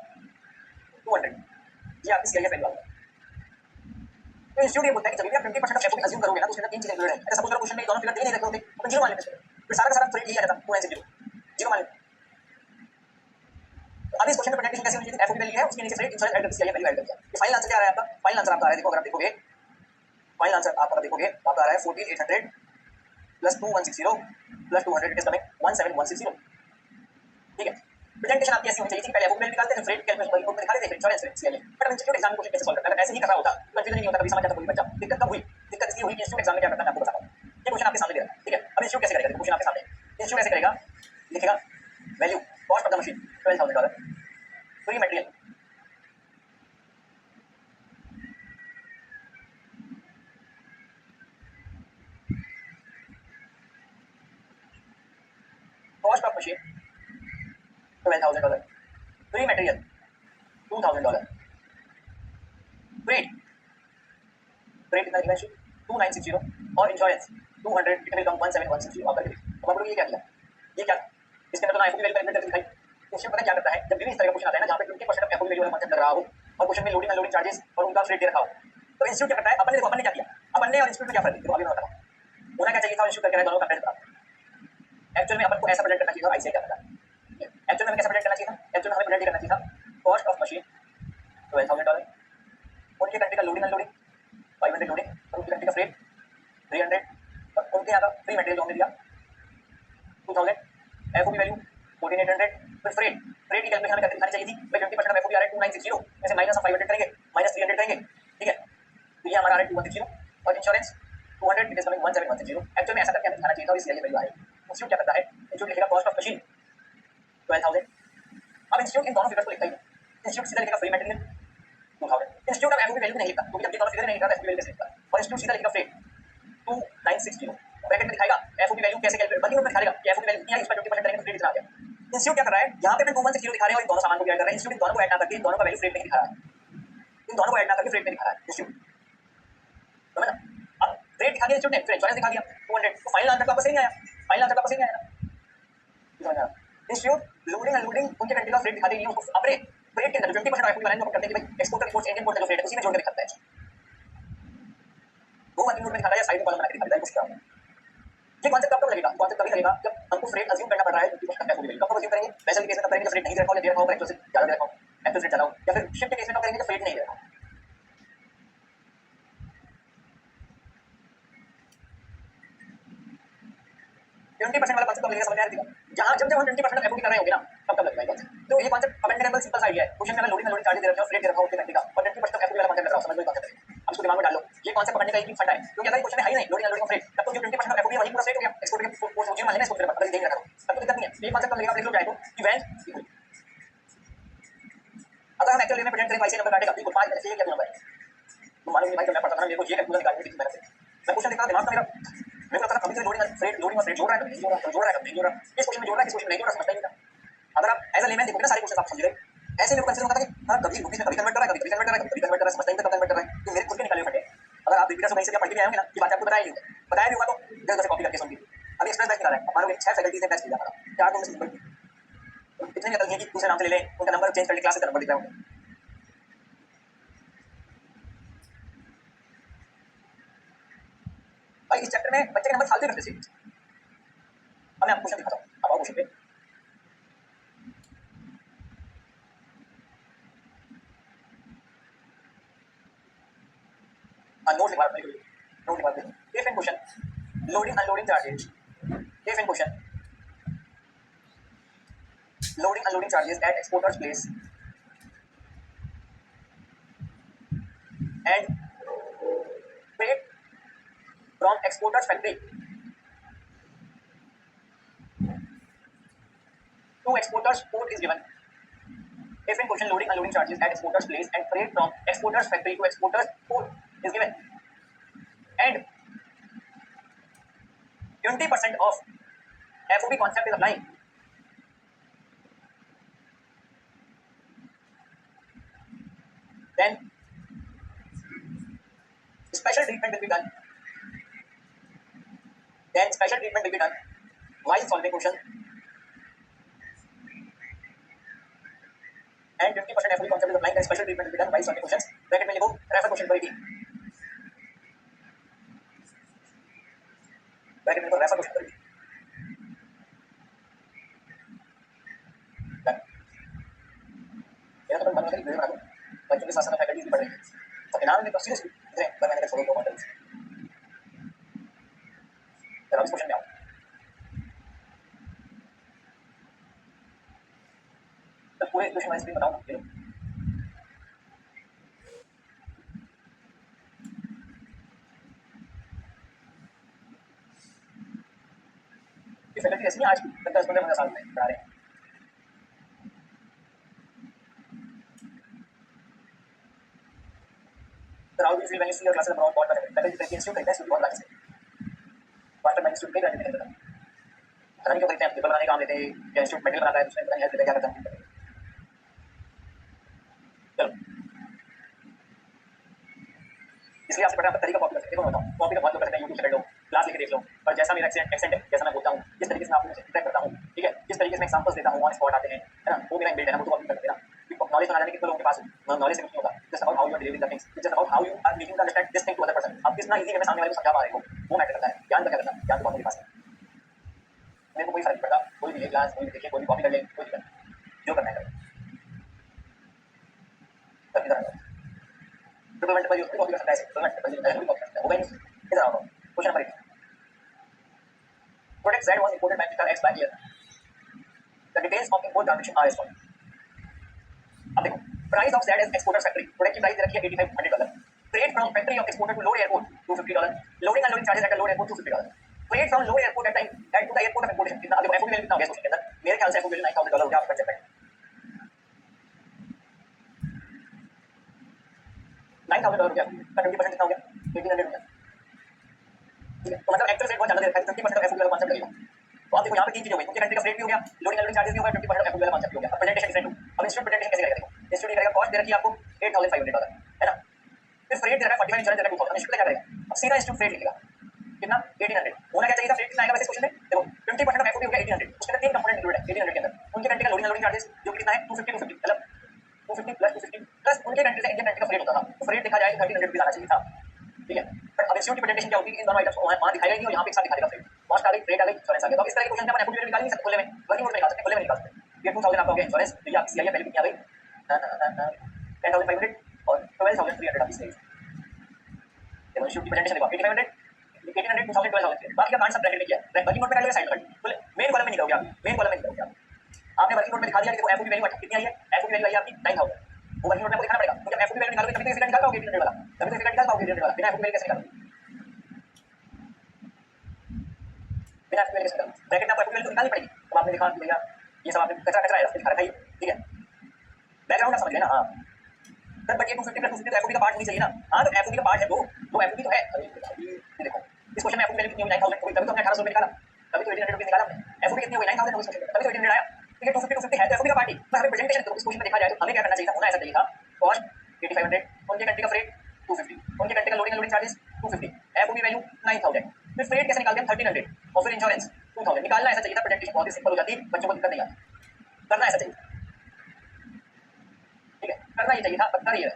200, ये आपकी सीआईएफ वैल्यू आ गई। तो इंस्टीट्यूट ये बोलता है कि जब भी आप 20% ऑफ एफओबी अज्यूम करोगे ना, तो उसके अंदर तीन चीजें इंक्लूडेड है। ऐसा सपोज करो क्वेश्चन में दोनों फिगर दे नहीं रखे होते, तो जीरो मान लेते हैं, फिर सारा का सारा फ्रेट लिया जाता 2960, जीरो मान लेते। अब इस क्वेश्चन में प्रेजेंटेशन कैसे होनी चाहिए, एफओबी वैल्यू है उसके नीचे फ्रेट इंश्योरेंस ऐड कर दिया, वैल्यू ऐड कर दिया। ये फाइनल आंसर क्या आ रहा है आपका, फाइनल आंसर आपका आ रहा है, देखो अगर आप देखोगे फाइनल आंसर आपका देखोगे आपका आ रहा है 14800 plus 2160 plus 200 it is coming 17160, ठीक है। प्रेजेंटेशन आपकी ऐसी होनी चाहिए थी, पहले एफओबी वैल्यू निकालते हैं, फ्रेट कैलकुलेशन पर दिखा देते हैं, insurance rate CLA. But institute exam में क्वेश्चन कैसे सॉल्व करता है, अगर ऐसे ही कर रहा होता तो कंफ्यूजन नहीं होता, कभी समझ जाता कोई बच्चा। दिक्कत कब हुई, दिक्कत इसलिए हुई कि इंस्टीट्यूट एग्जाम में क्या करता है मैं आपको बताता हूं। ये क्वेश्चन आपके सामने दे रहा है, ठीक है। अब इंस्टीट्यूट कैसे करेगा, क्वेश्चन आपके सामने, इंस्टीट्यूट कैसे करेगा, लिखेगा value cost of the machine $12,000 free material, cost of machine $12,000 free material $2,000, freight freight कितना लिखा है 2960 और इंश्योरेंस 200 इट विल कम 17160 आप करके देखिए। अब आप लोग ये क्या किया, ये क्या, इसके अंदर तो एफओबी वैल्यू कैलकुलेट करके दिखाई। क्वेश्चन पता क्या करता है, जब भी इस तरह का क्वेश्चन आता है ना जहां पे 20% ऑफ एफओबी वैल्यू वाला कॉन्सेप्ट लग रहा हो और क्वेश्चन में लोडिंग अनलोडिंग चार्जेस और उनका फ्रेट दे रखा हो, तो इंस्टीट्यूट क्या करता है, अपन ने देखो अपन ने क्या किया, अपन ने और इंस्टीट्यूट में क्या फर्क है, देखो अभी मैं बताऊं। होना क्या चाहिए था, इंस्टीट्यूट करके दोनों कंपेयर करा, एक्चुअल में अपन को ऐसा प्रेजेंट करना चाहिए था, आईसीआई क्या करता है, एक्चुअल में कैसा प्रेजेंट करना चाहिए था, एक्चुअल में हमें प्रेजेंट करना चाहिए था कॉस्ट ऑफ मशीन $12,000, उनके कंट्री का लोडिंग अनलोडिंग 500 लोडिंग और उनकी कंट्री का फ्रेट 300 और उनके यहाँ का फ्री मटेरियल जो हमने दिया 2000, एफओबी वैल्यू 14,800, फिर फ्रेट फ्रेट की कैलकुलेशन हमें करके दिखानी चाहिए थी भाई 20% ऑफ एफओबी आ रहा है 2960 ऐसे माइनस हम 500 करेंगे माइनस 300 करेंगे, ठीक है। तो ये हमारा आ रहा है 2160 और insurance 200 it is coming 17160, actual में ऐसा करके हमें दिखाना चाहिए था और इसलिए ये वैल्यू आएगी। इंस्टीट्यूट क्या करता है, इंस्टीट्यूट लिखेगा कॉस्ट ऑफ मशीन 12,000, अब इंस्टीट्यूट इन दोनों फिगर्स को लिखता है, इंस्टीट्यूट सीधा लिखेगा फ्री मटेरियल 2000, इंस्टीट्यूट अब एफओबी वैल्यू नहीं लिखता क्योंकि जब ये दोनों फिगर नहीं लिखता एफओबी वैल्यू कैसे लिखता, और इंस्टीट्यूट सीधा लिखेगा फ्रेट 2960 ब्रैकेट में दिखाएगा एफओबी वैल्यू कैसे कैलकुलेट वर्किंग नोट में दिखाएगा कि एफओबी वैल्यू कितनी है, इस पर 20% करेंगे तो फ्रेट इतना आ गया। इंस्टीट्यूट क्या कर रहा है, यहाँ पे मैं 2160 दिखा रहे हैं और इन दोनों सामान को ऐड कर रहे हैं, इंस्टीट्यूट इन दोनों को ऐड ना करके इन दोनों का वैल्यू फ्रेट में दिखा रहा है, इन दोनों को ऐड ना करके फ्रेट में दिखा रहा है इंस्टीट्यूट, समझ ना। अब फ्रेट दिखा दिया इंस्टीट्यूट ने, फिर इंश्योरेंस दिखा दिया 200, तो फाइनल आंसर तो आपका सही नहीं आया, फाइनल आंसर तो आपका सही नहीं आया ना। इंस्टीट्यूट लोडिंग अनलोडिंग उनके कंट्री का फ्रेट दिखा देगी उसको अपने फ्रेट के अंदर 20% ऑफ एफओबी वाले को करते हैं कि भाई एक्सपोर्ट और इंपोर्ट इंडियन पोर्ट का जो फ्रेट है उसी में जोड़ के दिखाता है, वो वर्किंग नोट में दिखाता है या साइड में कॉलम बना के दिखाता है कुछ क्या। ये कॉन्सेप्ट कब लगेगा, कॉन्सेप्ट तभी लगेगा जब हमको फ्रेट अज्यूम करना पड़ रहा है 20% एफओबी वैल्यू, कब अज्यूम करेंगे, वैसे केस में तब करेंगे जब फ्रेट नहीं दे रखा हो या दे रखा हो एक्चुअल से ज्यादा दे रखा हो, एक्चुअल फ्रेट ज्यादा हो, या फिर शिफ्ट केस में तब करेंगे जब फ्रेट नहीं दे रखा हो। 20% वाला कॉन्सेप्ट कब लगेगा समझ में आया, जहां जब जब हम 20% ऑफ एफओबी कर रहे होंगे ना तब लग जाएगा। तो ये कॉन्सेप्ट अबेंडेबल सिंपल सा आइडिया है, क्वेश्चन में अगर लोडिंग अनलोडिंग चार्जेस दे रखे हो फ्रेट दे रखा हो उनके कंट्री का और 20% ऑफ एफओबी वाला कॉन्सेप्ट लग रहा हो, समझ लो ये कॉन्सेप्ट है, अब इसको दिमाग में डाल लो, ये कॉन्सेप्ट पढ़ने का एक ही फंडा है, क्योंकि अगर क्वेश्चन में है ही नहीं लोडिंग अनलोडिंग फ्रेट तब तो जो 20% ऑफ एफओबी वही पूरा फ्रेट हो गया, एक्सपोर्ट के पोर्ट मुझे मान लेना इसको फिर अगर दे रखा हो तब तो दिक्कत नहीं है। ये कॉन्सेप्ट कब लगेगा आप लिख लो जाएगा कि वैन अगर हम एक्चुअली में प्रेजेंट करें आईसी नंबर काटेगा बिल्कुल 5 में से ये क्या नंबर है, तो मान लो भाई जब मैं पढ़ता था मेरे को ये कैलकुलेशन निकालनी थी मेरे से, मैं क्वेश्चन देखता दिमाग में मेरे को लगता था कभी लोडिंग और फ्रेट जोड़ रहा है कभी नहीं जोड़ रहा है, जोड़ रहा है कभी नहीं जोड़ रहा, इस क्वेश्चन में जोड़ रहा है इस क्वेश्चन में नहीं जोड़ रहा, समझता ही नहीं था। अगर आप एज अ लेमैन देखोगे ना सारे क्वेश्चन आप समझ रहे, ऐसे मेरे को कंफ्यूजन होता था कि हां कभी रुपीस में कभी कन्वर्ट कर रहा है कभी कन्वर्ट कर रहा है कभी कन्वर्ट कर रहा है, समझता ही नहीं कब कन्वर्ट कर रहा है, तो मेरे खुद के निकाले फटे। अगर आप रिपीटर से कहीं से पढ़ के आए होंगे ना ये बात आपको बताया ही होगा, बताया भी होगा तो इधर से कॉपी करके समझिए। अभी एक्सप्रेस बैच निकाला है, हमारे 6 फैकल्टी से बैच लिया हमारा 4 तो सिंपल इतने में कल कि दूसरे नाम से ले ले उनका नंबर चेंज करके क्लास का नंबर दिख रहा है। भाई इस चैप्टर में बच्चे के नंबर फालतू करते थे। अब मैं आपको क्वेश्चन दिखाता हूं, अब आओ क्वेश्चन पे, नोट लिखवा रहा हूं, नोट लिखवा दो। If in question loading unloading charges, if in question loading unloading charges at exporter's place and freight from exporter's factory to exporter's port is given. If in question loading unloading charges at exporter's place and freight from exporter's factory to exporter's port is given and 20% of FOB concept is applying, then special treatment will be done. While solving question and 20% FOB concept is applying, then special treatment will be done while solving questions. Bracket में लिखो रेफर क्वेश्चन पर 18. ब्रैकेट में लिखो रेफर क्वेश्चन पर 18. मेरा तो मन होता है वीडियो बना दूं, बच्चों के साथ साथ फैकल्टीज भी पढ़ रही है. सबके नाम में तो सीरियसली इतने पर मैंने छोड़ो दो मॉडल्स. चलो इस क्वेश्चन में आओ. तो पूरे क्वेश्चन वाइज स्क्रीन बताओ. ये फैकल्टी ऐसी आज 10-15 साल में पढ़ा रहे हैं. How do you feel when you see your classes abroad? What faculty preference you करते हैं स्टूडेंट बहुत लाइक से. फास्टर मैनेज स्टूडेंट नहीं करते हैं. पता नहीं क्यों करते हैं. पेपर बनाने काम लेते हैं या इंस्टीट्यूट मेटल बनाता है उसमें पता नहीं हेल्प देता क्या करता है. चलो इसलिए आपसे पढ़ा तरीका कॉपी कर सकते हो. बताओ कॉपी का बहुत लोग करते हैं. यूट्यूब से कर लो, क्लास लेके देख लो. और जैसा मेरा एक्सेंट है, जैसा मैं बोलता हूँ, जिस तरीके से मैं आपको इंटरेक्ट करता हूँ, ठीक है, जिस तरीके से मैं एग्जांपल्स देता हूँ, ऑन स्पॉट आते हैं, है ना, वो मेरा इनबिल्ट है ना, वो तो कॉपी कर देना. नॉलेज ना जाने कितने लोगों के पास नॉलेज से कुछ नहीं होता. Just about how you are dealing with the things, just about how you are making understand this thing to other person. आप कितना इजी वे में सामने वाले को समझा पा रहे हो, वो मैटर करता है. ज्ञान का क्या करना, ज्ञान तो बहुत मेरे पास है. मेरे को कोई फर्क नहीं पड़ता. कोई भी क्लास, कोई भी देखे, कोई भी कॉपी कर ले, कोई भी जो करना है करके जाना. डॉक्यूमेंट पर यूज कॉपी कर सकता है. डॉक्यूमेंट पर यूज कॉपी कर सकता है. वो भी इधर आओ. Question number 1. Product Z was imported by Mr. X by year. The details of import transaction are as follows. अब देखो, price of Z is exporter factory. Product की प्राइस रखी है $8500. Freight from factory of exporter to load airport $250. Loading and unloading charges at the load airport $250. Freight from load airport at time and to the airport of importation. कितना देखो FOB वैल्यू कितना हो गया क्वेश्चन के अंदर. मेरे ख्याल से FOB वैल्यू $9000 हो गया. आप कर सकते हैं $9000 हो गया. 20% कितना हो गया? 1800 हो गया. ठीक है, तो मतलब एक्चुअल रेट बहुत ज्यादा दे रखा है. 20% ऑफ FOB वाला कॉन्सेप्ट लगेगा. तो आप देखो यहाँ पे तीन चीजें हो गई. उनके कंट्री का फ्रेट भी हो गया, लोडिंग एंड चार्जेस भी हो गया, 20% ऑफ FOB वाला कॉन्सेप्ट भी हो गया. अब प्रेजेंटेशन डिफरेंट हो. अब इंस्टीट्यूट प्रेजेंटेशन कैसे करेगा? देखो इंस्टीट्यूट करेगा कॉस्ट दे रखी है आपको $8500, है ना. फिर फ्रेट दे रहा है 45 इंश्योरेंस दे रहा है 2000. इंस्टीट्यूट क्या करेगा? अब सीधा इंस्टीट्यूट फ्रेट लिखेगा. कितना? 1800. होना क्या चाहिए था? फ्रेट कितना आएगा वैसे क्वेश्चन में? देखो 20% ऑफ FOB हो गया 1800. उसके अंदर तीन कंपोनेंट इंक्लूड है 1800 के अंदर. उनके कंट्री का लोडिंग एंड चार्जेस जो कि कितना है 250 मतलब 250 प्लस 250 प्लस उनके कंट्री से इंडियन कंट्री का फ्रेट होता था. तो फ्रेट देखा जाए तो 1300 रुपीस आना चाहिए था. ठीक है, बट अब इंस्टीट्यूट की प्रेजेंटेशन क्या होगी कि इन दोनों आइटम्स को वहां दिखाएगा नहीं और यहाँ पे एक साथ दिखा देगा. फ्रेट कॉस्ट आ गई, फ्रेट आ गई, इंश्योरेंस आ गया. तो इस तरह के क्वेश्चन अपन FOB निकाल नहीं सकते खुले में. वर्किंग नोट में निकाल सकते हैं, खुले में निकाल सकते हैं. ये 2000 आपका हो गया इंश्योरेंस. तो ये आपकी सीआई वैल्यू कितनी आ गई? 10500 और 12300 आपकी सीआई. देखो इंस्टीट्यूट की प्रेजेंटेशन देखो 8500 1800 2000 12300. बाकी का पार्ट सब ब्रैकेट में किया. वर्किंग नोट में कर लिया साइड में. मेन कॉलम में नहीं करोगे आप. मेन कॉलम में नहीं करोगे आप. आपने वर्किंग नोट में दिखा दिया कि देखो FOB वैल्यू कितनी आई है. FOB वैल्यू आई है आपकी 9000. वो वर्किंग नोट में आपको दिखाना पड़ेगा. क्योंकि FOB वैल्यू निकालोगे तभी तो फिगर निकाल पाओगे 1800 वाला. तभी तो फिगर निकाल पाओगे 1800 वाला. बिना FOB वैल्यू कैसे निकालोगे? बिना FOB वैल्यू कैसे निकालोगे? ब्रैकेट में आपको FOB वैल्यू निकालनी पड़ेगी. तो आपने दिखा भैया ये सब आपने कचरा कचरा है दिखा रखा है. ठीक है, बैकग्राउंड आप समझ गए ना. हाँ सर बट ये 250 प्लस 250 तो FOB का पार्ट होनी चाहिए ना. हाँ तो FOB का पार्ट है वो FOB तो है. ये देखो इस क्वेश्चन में FOB वैल्यू कितनी होगी 9000 तभी तो हमने 1800 रुपए निकाला. तभी तो 1800 रुपए निकाला हमने. FOB कितनी होगी 9000 उस क्वेश्चन में. तभी तो 1800 आया. ठीक है 250 है तो FOB का पार्ट ही. बस हमें प्रेजेंटेशन देखो इस क्वेश्चन में देखा जाए तो हमें क्या करना चाहिए था? होना ऐसा चाहिए था कॉस्ट 8500 उनके कंट्री का फ्रेट 250 उनके कंट्री का लोडिंग चार्जेस 250 FOB वैल्यू 9000. फिर फ्रेट कैसे निकालते हैं 1300 और फिर इंश्योरेंस 2000. निकालना ऐसा चाहिए था. प्रेजेंटेशन बहुत ही सिंपल हो जाती. बच्चों को दिक्कत नहीं आती. करना ऐसा चाहिए. ठीक है, करना ये चाहिए था. पता नहीं है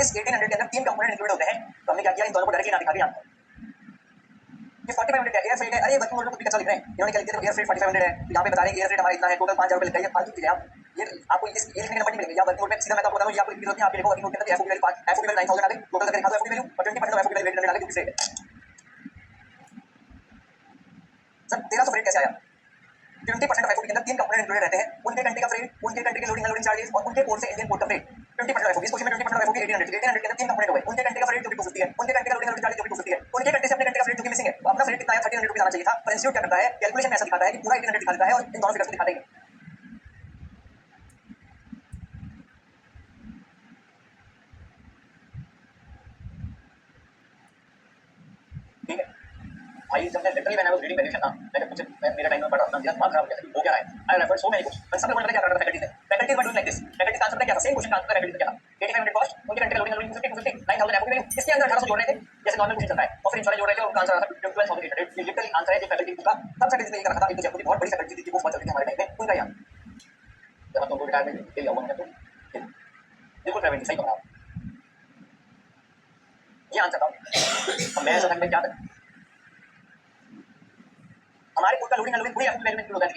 इस 1800 के अंदर तीन कंपोनेंट इंक्लूड होते हैं. तो हमने क्या किया? इन दोनों को डायरेक्टली ना दिखा दिया. ये 4500 है. एयर फ्रेट है. अरे वर्किंग नोट में कुछ अच्छा लिख रहे हैं. इन्होंने क्या लिख दिया? एयर फ्रेट 4500 है. यहाँ पे बता रहे हैं एयर फ्रेट हमारा इतना है. टोटल 5000 रुपए लिखा है. फालतू चीजें आप ये आपको इस ये लिखने के नंबर नहीं मिलेंगे. या वर्किंग नोट में सीधा मैं आपको बता दूं ये आपको लिखनी होती है. आप लिखो वर्किंग नोट के अंदर FOB वैल्यू 9000 आ गई. टोटल करके दिखा दो FOB वैल्यू और 20% ऑफ FOB वैल्यू 1800 आ गई. जो कि सही है. सर 1300 फ्रेट कैसे आया? 20% ऑफ एफओबी के अंदर 3 कंपोनेंट इंक्लूडेड रहते हैं, उनके कंट्री का फ्रेट, उनके कंट्री के लोडिंग अनलोडिंग चार्जेस और उनके पोर्ट से इंडियन पोर्ट का फ्रेट। 20% ऑफ एफओबी, इस क्वेश्चन में 20% ऑफ एफओबी 1800 के अंदर 3 कंपोनेंट हुए, उनके कंट्री का फ्रेट जो कि 250 है, उनके कंट्री का लोडिंग अनलोडिंग चार्जेस जो कि 250 है, उनके कंट्री से अपने कंट्री का फ्रेट जो कि मिसिंग है। तो अपना फ्रेट कितना है? 1300 रुपीस आना चाहिए था, पर इंस्टीट्यूट क्या करता है, कैलकुलेशन में ऐसा दिखाता है कि पूरा 1800 दिखा देता है और इन दोनों फिगर्स को दिखाता ही नहीं। ठीक है भाई, जब मैं literally when I was reading valuation ना, मैंने कुछ मेरा टाइम में पढ़ा अपना, मेरा दिमाग खराब हो गया था, हो क्या रहा है। I refer so many books, मैं सब लोगों ने क्या कर रहा था फैकल्टीज ने, faculties were doing like this, faculties का आंसर क्या था, सेम क्वेश्चन का आंसर फैकल्टीज ने क्या था, 8500 कॉस्ट, उनके कंट्री का लोडिंग अनलोडिंग 250 9000 एफओबी वैल्यू, इसके अंदर 1800 जोड़ रहे थे जैसे नॉर्मल क्वेश्चन चलता है, और फिर इंश्योरेंस जोड़ रहे थे और उनका आंसर आता था 12800। ये लिटरली आंसर है जो फैकल्टी का सब फैकल्टीज ने ये कर रखा था। एक तो जयपुर की बहुत बड़ी फैकल्टी थी, वो बहुत चलती थी हमारे टाइम में, उनका यार जब हम तुमको रिटायरमेंट के लिए हुआ मैंने तो बिल्कुल प्रेवेंट सही पकड़ा, ये आंसर था। अब मैं ऐसा था कि क्या था, हमारे कोड का लोडिंग अनलोडिंग पूरी एफओबी वैल्यू में इंक्लूड होता है।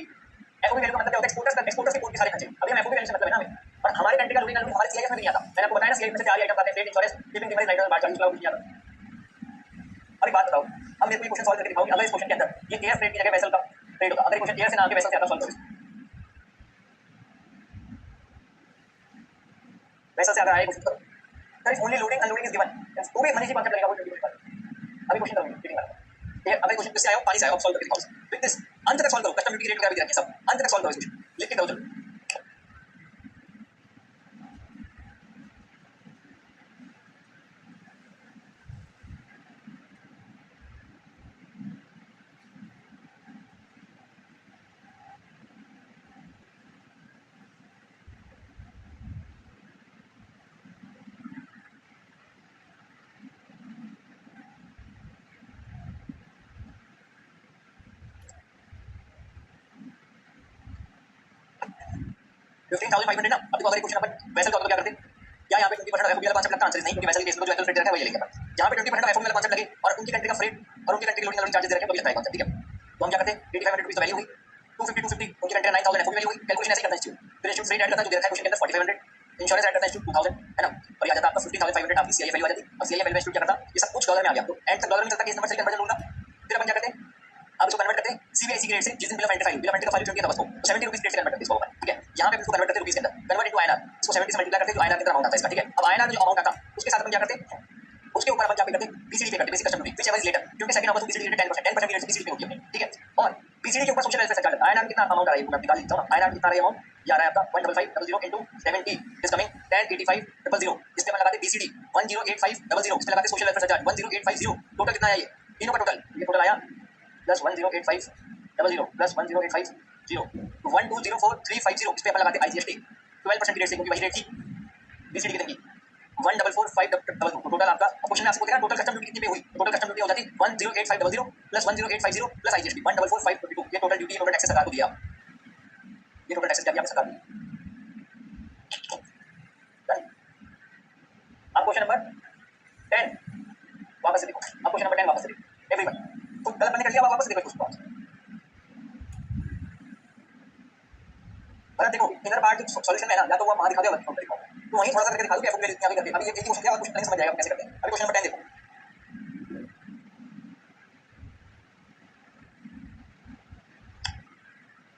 एफओबी वैल्यू का मतलब क्या होता है, एक्सपोर्टर्स के कोड के सारे खर्चे, अभी हम एफओबी वैल्यू से मतलब है ना हमें, और हमारे कंट्री का लोडिंग अनलोडिंग हमारे सीआईएफ में भी नहीं आता। मैंने आपको बताया ना सीआईएफ में से 4 आइटम आते हैं, freight, insurance, shipping, device, rider, bar charges, cloud नहीं आता। अभी बात बताओ, अब मेरे को ये क्वेश्चन सॉल्व करके दिखाओ कि अगर इस क्वेश्चन के अंदर ये एयर फ्रेट की जगह वेसल का फ्रेट होता, अगर ये क्वेश्चन एयर से ना आके वेसल से आता, सॉल्व करो। वेसल से अगर आए क्वेश्चन करो, sir if only loading unloading is given, तो भी मनी जी कॉन्सेप्ट लगेगा वो 20 पर। अभी क्वेश्चन करो रीडिंग वाला, ये अगर क्वेश्चन किससे आया हो, पानी से आया हो, सॉल्व करके दिखाओ विद दिस, अंत तक सॉल्व करो, कस्टम ड्यूटी रेट वगैरह भी दे रखे हैं सब, अंत तक सॉल्व करो इस क्वेश्चन, लिख के करो जल्दी। फिफ्टीन थाउजेंड फाइव हंड्रेड ना। अब देखो अगर क्वेश्चन अपन वैसल का होता तो क्या करते, या यहाँ पे 20% ऑफ एफओबी वाला कॉन्सेप्ट लगता, आंसर नहीं, क्योंकि वैसल के केस में जो एक्चुअल फ्रेट रखा है वही लेंगे अपन। जहाँ पे 20% ऑफ एफओबी वाला कॉन्सेप्ट लगे और उनकी कंट्री का फ्रेट और उनकी कंट्री के लोडिंग अनलोडिंग चार्जेस दे रखे हैं, तो भी लगता है कॉन्सेप्ट। ठीक है, तो हम क्या करते हैं, 8500 रुपीस वैल्यू हुई, 250 उनकी कंट्री 9000 एफओबी वैल्यू हुई, कैलकुलेशन ऐसे करता है इंस्टीट्यूट, फिर इंस्टीट्यूट फ्रेट ऐड करता है जो दे रखा है क्वेश्चन के अंदर 4500, इंश्योरेंस ऐड करता है इंस्टीट्यूट 2000, है ना, और ये आ जाता है आपका 15500 आपकी सीआईएफ वैल्यू आ जाती है। अब सीआईएफ वैल्यू इंस्टीट्यूट क्या करता, ये सब कुछ डॉलर में आ गया, तो एंड तक डॉलर में चलता है, इस नंबर से कन्वर्जन लूंगा, फिर अपन क्या करते हैं, अब इसको कन्वर्ट करते हैं सीबीआईसी के रेट से, जिस दिन बिल ऑफ आइडेंटिटी का फाइल चुकी है तब उसको 70 रुपीस रेट से कन्वर्ट करते हैं इसको अपन। ठीक है, यहाँ पे इसको कन्वर्ट करते हैं रुपीस के अंदर, कन्वर्ट इनटू आईएनआर, इसको 70 से मल्टीप्लाई करते हैं जो आईएनआर के अंदर अमाउंट आता है इसका। ठीक है, अब आईएनआर में जो अमाउंट आता है उसके साथ अपन क्या करते हैं, उसके ऊपर अपन क्या पे करते हैं, बीसीडी पे करते हैं, basic custom duty, whichever is later, क्योंकि सेकंड नंबर बीसीडी रेट 10% की रेट से बीसीडी पे होती है। ठीक है, और बीसीडी के ऊपर सोशल वेलफेयर सरकार आईएनआर कितना अमाउंट आ रहा है, मैं निकाल लेता हूं, आईएनआर कितना आ रहा है अमाउंट, ये आ रहा है आपका 15500 इनटू 70 इज कमिंग 1085000, इस पे अपन लगाते हैं बीसीडी 10850, इस पे लगाते हैं सोशल वेलफेयर सरकार 10850, टोटल कितना आया ये तीनों का टोटल, ये टोटल आया प्लस 10850 प्लस 10850 1204,350, इस पे अपन लगाते हैं आईजीएसटी 12% की रेट से, क्योंकि वही रेट थी बीसीडी की, 144,522, टोटल आपका क्वेश्चन में आपसे पूछेगा टोटल कस्टम ड्यूटी कितनी पे हुई, टोटल कस्टम ड्यूटी हो जाती 108,500 प्लस 10850 प्लस आईजीएसटी 144,522, ये टोटल ड्यूटी, टोटल टैक्सेस सरकार को दिया, ये टोटल टैक्सेस क्या दिया सरकार को। अब क्वेश्चन नंबर 10 वापस से देखो, अब क्वेश्चन नंबर 10 वापस से देखो एवरीवन, तो गलत मैंने कर लिया, वापस से देखो उसको। अगर देखो इधर पार्ट जो सॉल्यूशन में है ना, या तो वो वहां दिखा दिया तो वहीं थोड़ा सा करके दिखा दो कि एफओबी कितनी आ गई करके। अभी ये क्वेश्चन क्या, क्वेश्चन नहीं समझ आएगा कैसे करते हैं। अभी क्वेश्चन नंबर 10 देखो,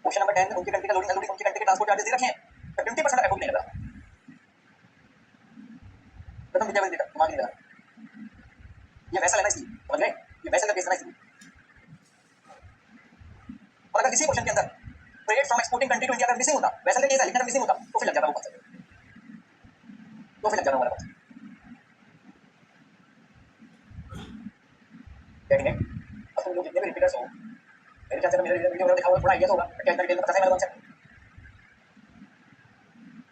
क्वेश्चन नंबर 10 में उनकी कंट्री का लोडिंग अनलोडिंग, उनकी कंट्री के ट्रांसपोर्ट चार्जेस दे रखे हैं, तो 20% एफओबी नहीं लग रहा, प्रथम विद्या देगा दिमाग नहीं लगा, ये वैसा लेना इसलिए, समझ गए, ये वैसा का केस लेना इसलिए। और अगर किसी क्वेश्चन के अंदर freight from exporting country to India का मिसिंग होता, वैसा का केस है लिखना मिसिंग होता, तो फिर लग जाता वो कॉन्सेप्ट, तो फिर लग जाता वाला कॉन्सेप्ट। गेटिंग इट, अब तुम लोग जितने भी रिपीटर्स हो, मेरे ख्याल से मेरे वीडियो में दिखा हुआ थोड़ा आइडिया तो होगा, क्या डिटेल में पता है वाला कॉन्सेप्ट।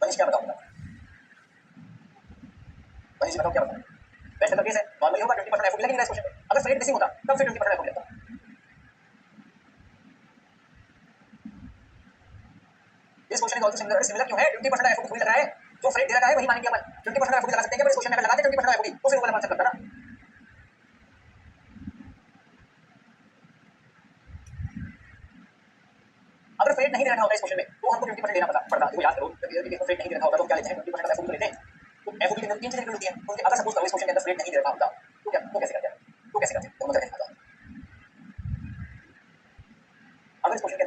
मनीष क्या बताऊंगा, मनीष बताओ क्या बताऊं, वैसे का केस है नॉर्मली होगा 20% एफओबी लगेगा इस क्वेश्चन में, अगर फ्रेट मिसिंग होता तब फिर 20% एफओबी लगता। इस क्वेश्चन इज आल्सो सिमिलर क्यों है, 20% एफओबी थोड़ी लगा है, जो फ्रेट दे रखा है वही मानेंगे अपन, 20% एफओबी लगा सकते हैं क्या, इस क्वेश्चन में अगर लगाते 20% एफओबी तो फिर वो वाला कॉन्सेप्ट लगता ना। अगर फ्रेट नहीं दे रखा होता इस क्वेश्चन में तो हमको 20% लेना पड़ता, देखो याद करो, फ्रेट नहीं दे रखा होता तो क्या लेते हैं 20% एफओबी तो लेते हैं, तो एफओबी के अंदर तीन चीजें इंक्लूड होती हैं, तो अगर सपोज करो इस क्वेश्चन के अंदर फ्रेट नहीं दे रखा होता तो क्या, तो कैसे करते हैं, तो कैसे करते हैं, तो मतलब कैसे करते हैं।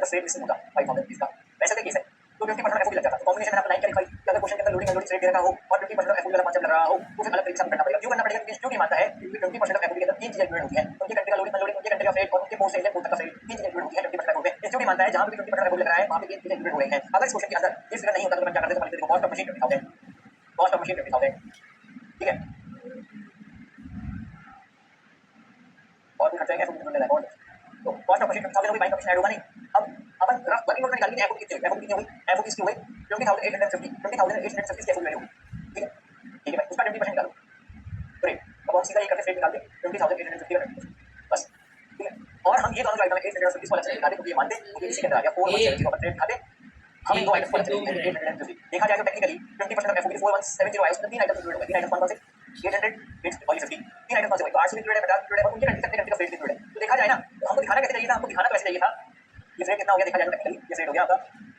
का फ्रेट रिसीव होगा 5000 रुपीज का, वैसे का केस है तो 20% एफओ लग जाता है। तो कॉम्बिनेशन में आपको लाइन क्या लिखा है, अगर क्वेश्चन के अंदर लोडिंग अनलोडिंग फ्रेट दे रखा हो और 20% एफओ वाला कॉन्सेप्ट लग रहा हो तो फिर अलग तरीके से करना पड़ेगा। क्यों करना पड़ेगा, क्योंकि क्यों मानता है क्योंकि 20% एफओ के अंदर तीन चीजें इंक्लूड होती है, उनके कंट्री का लोडिंग अनलोडिंग, उनके कंट्री का फ्रेट और उनके पोस्ट एरिया पोर्ट तक का फ्रेट, तीन चीजें इंक्लूड होती है 20% एफओ में। इंस्टीट्यूट मानता है जहां पे 20% एफओ लग रहा है वहां पे तीन चीजें इंक्लूड हो गई हैं। अगर इस क्वेश्चन के अंदर ये फिगर नहीं होता तो मैं क्या करते, देखो cost of machine 20000, cost of machine 20000, ठीक है, और भी खर्चा है एफओ में लगा और तो कॉस्ट ऑफ मशीन 20000 हो गई, बाइंग कमीशन ऐड होगा नहीं। अब अपन रफ वर्किंग नोट में निकालेंगे एफओ कितनी हुई, एफओ कितनी हुई, एफओ किसकी हुई 20850, 20850 की एफओ वैल्यू, ठीक है, ठीक है भाई, उसका 20% निकालो, ग्रेट। अब हम सीधा ये करके फ्रेट निकाल दें 20850 का 20%, बस, ठीक है। और हम ये दोनों आइटम 850 को अलग से निकाल दें क्योंकि ये मानते क्योंकि इसी के अंदर आ गया 4170 का फ्रेट खाते, हम इन दो आइटम को अलग से लेंगे 850। देखा जाए तो टेक्निकली 20% ऑफ एफओ की 4170 आया, उसमें तीन आइटम इंक्लूड होंगे, तीन आइटम कौन से 800 और 50, तीन आइटम कौन से भाई 800 इंक्लूड है, 50 इंक्लूड है और उनके कंट्री का फ्रेट इंक्लूड है। तो देखा जाए ना तो हमको दिखाना कैसे चाहिए था, हमको दिखाना तो ऐसे चाहिए था, ये फ्रेट कितना हो गया देखा जाए टेक्निकली, ये फ्रेट हो गया आपका,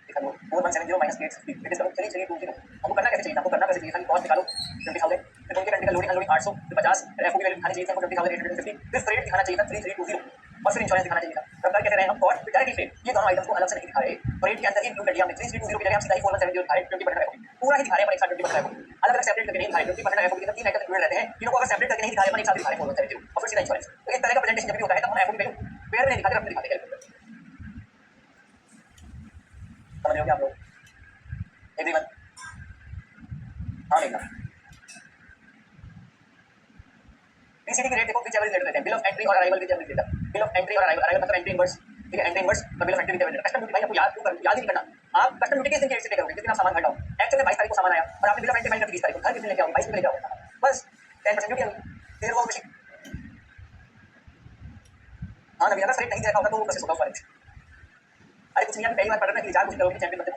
देखा लो 4170 माइनस 850, इट इज 3320। हमको करना कैसे चाहिए था, हमको करना कैसे चाहिए था कि कॉस्ट निकालो 20000, फिर उनके कंट्री का लोडिंग अनलोडिंग 800 फिर 50, फिर एफओ की वैल्यू दिखानी चाहिए थी हमको 20850, फिर फ्रेट दिखाना चाहिए था 3320 और फिर इंश्योरेंस दिखाना चाहिए था। तब कर कैसे रहे हम कॉस्ट डायरेक्टली फ्रेट, ये दोनों आइटम्स को अलग से नहीं दिखा रहे, फ्रेट के अंदर ही इंक्लूड कर दिया हमने 3320 की जगह हम सीधा ही 4170 दिखा रहे 20% एफओ, पूरा ही दिखा रहे हैं अपन एक साथ 20% एफओ, अलग अलग सेपरेट करके नहीं दिखा रहे 20% एफओ के अंदर तीन आइटम इंक्लूड रहते हैं, तीनों को अगर सेपरेट करके नहीं दिखा रहे अपन एक साथ दिखा रहे 4170 और फिर सीधा इंश्योरेंस। तो इस तरह का प्रेजेंटेशन जब भी होता है तब हम एफओ की वैल्यू पेयर में नहीं दिखाते, अपने दिखाते हैं, समझ रहे हो क्या आप लोग, एवरीवन, हाँ नहीं ना पीसीडी की रेट देखो, विच एवरेज रेट देते हैं, बिल ऑफ एंट्री और arrival which average rate, bill of entry और अराइवल, अराइवल मतलब एंट्री इनवर्स, ठीक है, एंट्री इनवर्स और bill of entry which average rate. Custom duty भाई आपको याद क्यों कर, याद ही नहीं करना, आप कस्टम ड्यूटी किस दिन के रेट से करोगे, जिस दिन आप सामान हटाओ, एक्चुअली 22 तारीख को सामान आया और आपने बिल ऑफ एंट्री फाइल कर दी 20 तारीख को, हर किस दिन लेके आओगे 22 को लेके आओगे, बस 10% ड्यूटी आ गई, फिर वो मशीन, हाँ नवीन अगर रेट नहीं दे रखा होगा तो वो प्रोसेस होगा उस वाले में। अरे कुछ नहीं, आप पहली बार पढ़ रहे हैं कि 4 कुछ करोगे चैंपियन बनते हो,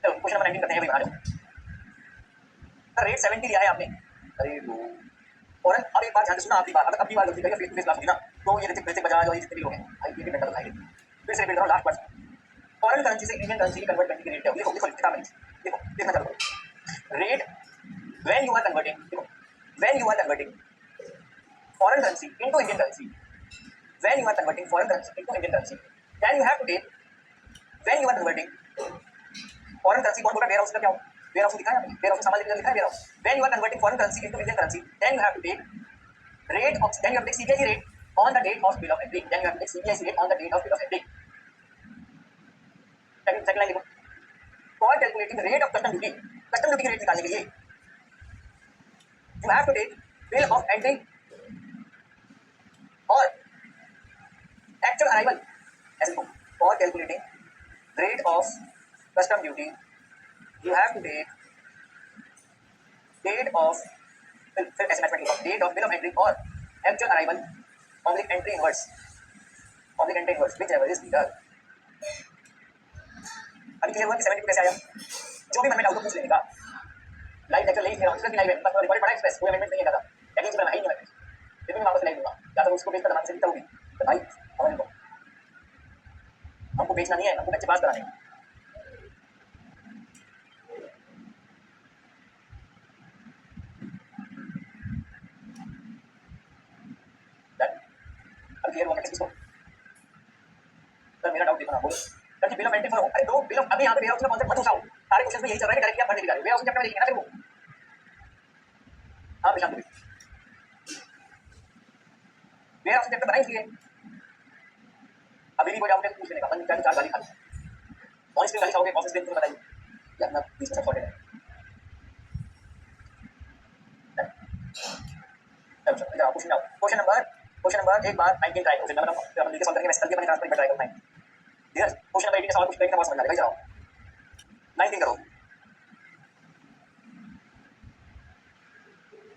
चलो क्वेश्चन नंबर 19 करते हैं भाई, बना लो सर, रेट 70 लिया है आपने, अरे वो और अब एक बार ध्यान से सुना, आपकी बात अगर अब की बार गलती करिए फेस टू फेस क्लास होगी ना तो ये ऋतिक बजाज और ये जितने भी लोग हैं भाई ये भी डंडा तो खाएंगे। फिर से रिपीट कर रहा हूँ लास्ट बार, फॉरेन करेंसी से इंडियन करेंसी कन्वर्ट करने की रेट है, देखो देखो किताब में देखो देखना चालू करो, rate when you are converting, देखो when you are converting foreign currency into Indian currency, when you are converting foreign currency into Indian currency, then you have to take, when you are converting foreign currency, कौन बोल रहा है, वेयर हाउस का क्या हो, वेयर हाउस दिखाया आपने, वेयर हाउस सामान लिखा है warehouse, when you are converting foreign currency into Indian currency, then you have to take rate of, then you have to take CBIC rate on the date of bill of entry, then you have to take CBIC rate on the date of bill of entry. Second line देखो, for calculating the rate of custom duty की rate निकालने के लिए you have to take bill of entry or actual arrival, ऐसे देखो, for calculating rate of custom duty you have to take date of, फिर ऐसे मैथमेटिक लिखो, date of bill of entry or actual arrival oblique entry inverse, oblique entry inverse whichever is bigger। अभी क्लियर हुआ कि 72 कैसे आया, जो भी मन में डाउट हो पूछ लेने का, लाइव लेक्चर ले ही रहा हूं, इसलिए भी लाइव है, बस रिकॉर्ड पड़ा एक्सप्रेस, कोई अमेंडमेंट नहीं है दादा, टेक्निक में है ही नहीं, मैं फिर भी वापस लाइव दूंगा, या तो उसको बेच कर दिमाग से जीता होगी तो भाई समझ लो, हमको बेचना नहीं है, हमको बच्चे पास कराने हैं। अब क्लियर हुआ किसी को, सर मेरा डाउट देखो ना, बोलो sir ji bill of entry for, अरे दो बिल ऑफ, अभी यहाँ पे वेयर हाउस का कॉन्सेप्ट मत उठाओ, सारे क्वेश्चन में यही चल रहा है कि डायरेक्टली आप भरने दिखा रहे हो, वेयर हाउस चैप्टर में लिखना फिर वो, हाँ प्रशांत वेयर हाउस चैप्टर बनाई इसलिए, अभी भी कोई डाउट है पूछ लेने का, मन चाहे 4 गाली खा लो, कौन सी गाली खाओगे, कौन सी स्क्रीन बताइए, या अपना 20% सॉर्टेड है, चलो चलो इधर आओ, क्वेश्चन नंबर एक बार 19 ट्राई करो, फिर मैं बताऊंगा, फिर अपन मिलकर सॉल्व करेंगे, वैसे कल के अपने ट्रांसफर ट्राई करना है, ठीक है, क्वेश्चन नंबर 18 का सवाल कुछ करेंगे ना, बहुत समझ आ जाएगा, इधर आओ 19 करो,